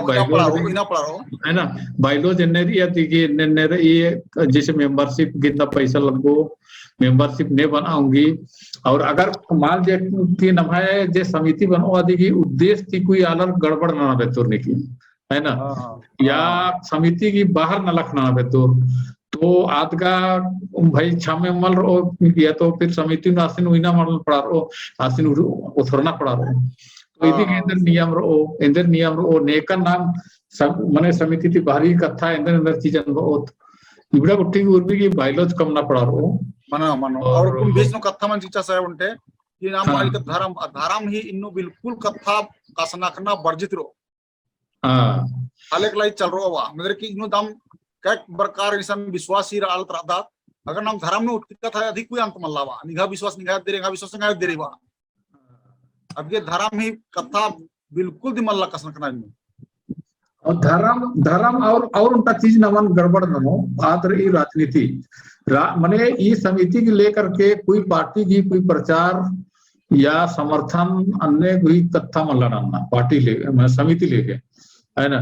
है ना बाइलोज एनरी आती कि इन्ने ये जैसे मेंबरशिप कितना पैसा लगो मेंबरशिप ने बनाऊंगी और अगर मान जे की नमाय जे समिति बनो आदि की उद्देश्य की कोई अलग गड़बड़ ना बेतुर की है ना या समिति की बाहर न लखना बेतुर तो आदगा भाई छामे मल रो या तो फिर समिति में आसिन उइना मल पड़ा रो आसिन उथरना पड़ा रो तो इदी के इंदर नियम रो नेका नाम सब मने समिति ती बाहरी कथा इंदर चीजन रो इबड़ा गुट्टी उर्बी की बाइलोज कम ना पड़ा रो मनो और कुन बीच में कथा मन चीचा साहेब उनटे कि नाम आई तो धर्म ही इन्नु बिल्कुल कथा कासनाखना वर्जित रो हालेक लाई चल रो वा मतलब कि इन्नु दाम कई प्रकार इंसान विश्वासी आल त्रदा अगर नाम धर्म में उत्कथा है अधिक कोई अंत मल्लावा निघा विश्वास निघा दे रे वा अब ये धर्म ही कथा बिल्कुल दी मल्ला कसन कना में और धर्म और उनका चीज नमन गड़बड़ नमो आदर ये राजनीति मने ये समिति की लेकर के कोई पार्टी की कोई प्रचार या समर्थन अन्य कोई कथा मल्ला नाना पार्टी ले समिति लेके है ना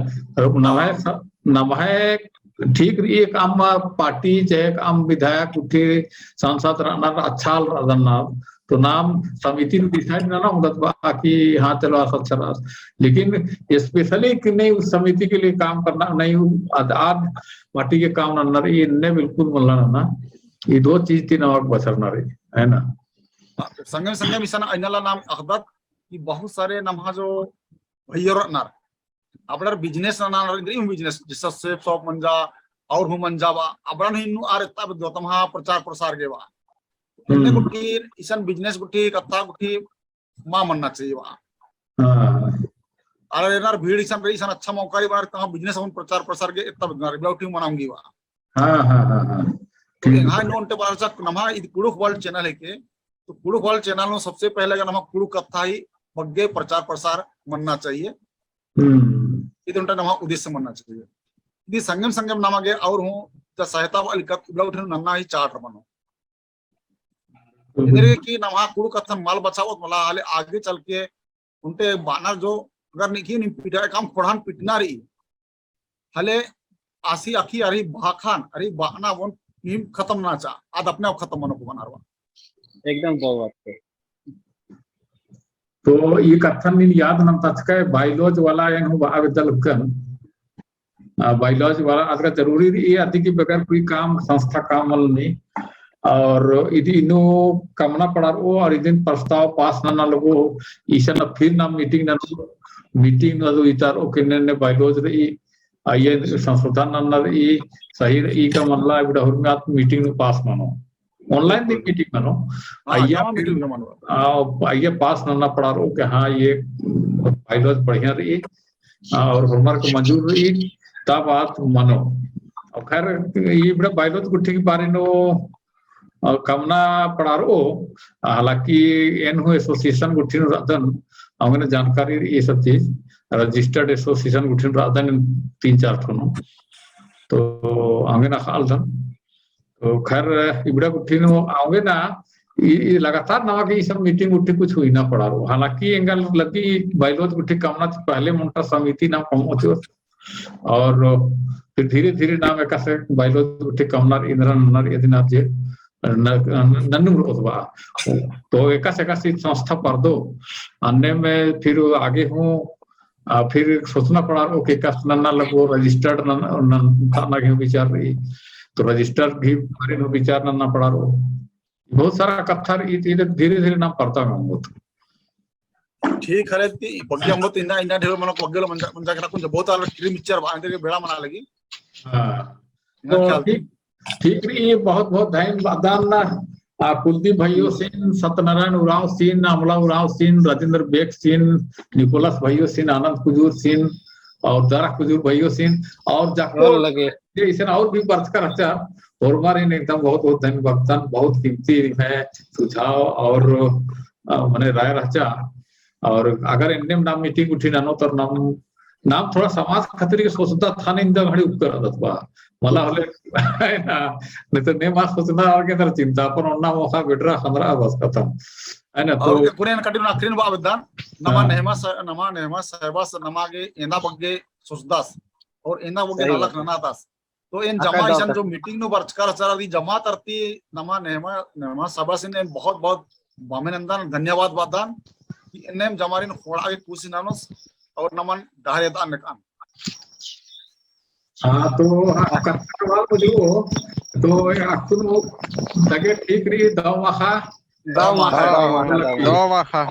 नवाय ठीक ये काम पार्टी चाहे काम विधायक उठे सांसद रहना अच्छा रहना तो नाम समिति डिसाइड ना होता कि हाँ चलो अच्छा लेकिन स्पेशली कि नहीं उस समिति के लिए काम करना नहीं आज पार्टी के काम ना रही इनने बिल्कुल बोलना ना ये दो चीज थी ना बचर ना रही है ना संगम मिशन अनला नाम अखदत कि बहुत सारे नमहा जो भैया नार आपला बिजनेस बिजनेस जिससे सेफ शॉप मंजा और हु मंजावा अबरन हिन्नु आर तब दोतमहा प्रचार प्रसार गेवा इन्ने गुठी इसन बिजनेस गुठी कथा गुठी मा मनना चाहिए वा अरे नार भीड़ इसन अच्छा मौका री बार तहा बिजनेस हम प्रचार प्रसार के तब नार ब्लाउटी मनाऊंगी वा हां तो हां नोंटे बार चक नमा इद कुड़ुक वर्ल्ड चैनल है के तो कुड़ुक वर्ल्ड चैनल में सबसे पहले अगर नमा कुड़ुक कथा ही बग्गे प्रचार प्रसार मनना चाहिए इदुंटा नमा उद्देश्य मनना चाहिए इदी संगम नಮಗೆ और हूं ज सहायता वाली कत ब्लाउट नन्ना ही चार्ट बनो इधर की नमा कुड़ु कथन माल बचावत मला हाले आगे चल के उनटे बानर जो अगर निकी नि पिटा काम पढ़ान पिटना रही हले आसी आखी अरे भाखान अरे बाना वन टीम खत्म ना चा आज अपने आप खत्म मनो को बनारवा एकदम बहुत तो ये कथन नी याद नम तचके बाइलॉज वाला एन हो आवेदल कन बाइलॉज वाला अगर जरूरी ये आदि की बगैर कोई काम संस्था काम मल नहीं और इदी इनो कमना पड़ा वो और इदिन प्रस्ताव पास ना लगो ईशन फिर ना मीटिंग ना दो इतार ओके ने बाइलॉज रे ये संशोधन ना रे सही रे का मल्ला बिड़ा हुरमात मीटिंग में पास मानो ऑनलाइन मीटिंग मानो आइए पास ना पड़ा रो कि हाँ ये बाइलॉज बढ़िया रही और हमारे को मंजूर रही तब बात मानो और खैर ये बड़ा बाइलॉज गुट्ठी के बारे नो कमना पड़ा रो हालांकि एन हो एसोसिएशन गुट्ठी राधन हमने जानकारी ये सब चीज रजिस्टर्ड एसोसिएशन गुट्ठी राधन 3-4 ठो तो हमें ना खाल धन तो खैर इबड़ा गुट्ठी नो आवे ना ये लगातार नवा की सब मीटिंग उठी कुछ हुई ना पड़ा रो हालांकि एंगल लगी बाइलॉज गुट्ठी कमना पहले मुंटा समिति नाम पहुंचो और फिर धीरे धीरे नाम एक से बाइलॉज गुट्ठी कमना इंद्रन यदिनाथ जे नन्नु रोजवा तो एक से संस्था पर दो अन्य में फिर आगे हूँ फिर सोचना पड़ा रो कि नन्ना लगो रजिस्टर्ड ना विचार रही तो रजिस्टर भी बारे में विचार नन्ना पड़ा रो बहुत सारा कथा धीरे धीरे नाम पड़ता है ठीक है बग्गे हम तो इना इना ढेर मन बग्गेलो मंजा करा कुछ बहुत आलो ट्री मिक्सचर बांधे के बेड़ा मना लगी हां तो ठीक ये बहुत बहुत धन्यवाद ना कुलदीप भाइयों सिंह सत्यनारायण उरांव सिंह अमला उरांव सिंह राजेंद्र बेग सिंह निकोलस भाइयों सिंह आनंद कुजूर सिंह और दारा कुजूर भाइयों सिंह और जाको लगे इसे और भी वर्ष का अच्छा और हमारे एकदम बहुत बहुत धन्यवाद बहुत कीमती है सुझाव और मैंने राय रचा और अगर इनने नाम मीटिंग उठी ना तो नाम थोड़ा समाज खातिर के सोचता था नहीं इंदा घड़ी उपकर दतवा मला हले ना नहीं तो ने मास सोचना और के अंदर चिंता पर ओना मौका बेटरा हमरा बस खत्म है ना। और तो कुरेन कटिन अक्रिन बा अबदान नमा नेहमा साहेबास नमागे एंदा बग्गे सुसदास और एंदा बग्गे सही नालक बात है। ननादास तो इन हाँ, जमा कर दो, इसन कर। जो मीटिंग नु बरचकार चला दी जमा तरती नमा नेहमा सभासिन ने बहुत बहुत बामेनंदन धन्यवाद वादान कि इन्हें जमारिन खोड़ा के कुसिनानोस और नमन दाहरेदान नकान। हाँ तो कथा मुझे तो अकुन दगे ठीक रही दवा दो माखा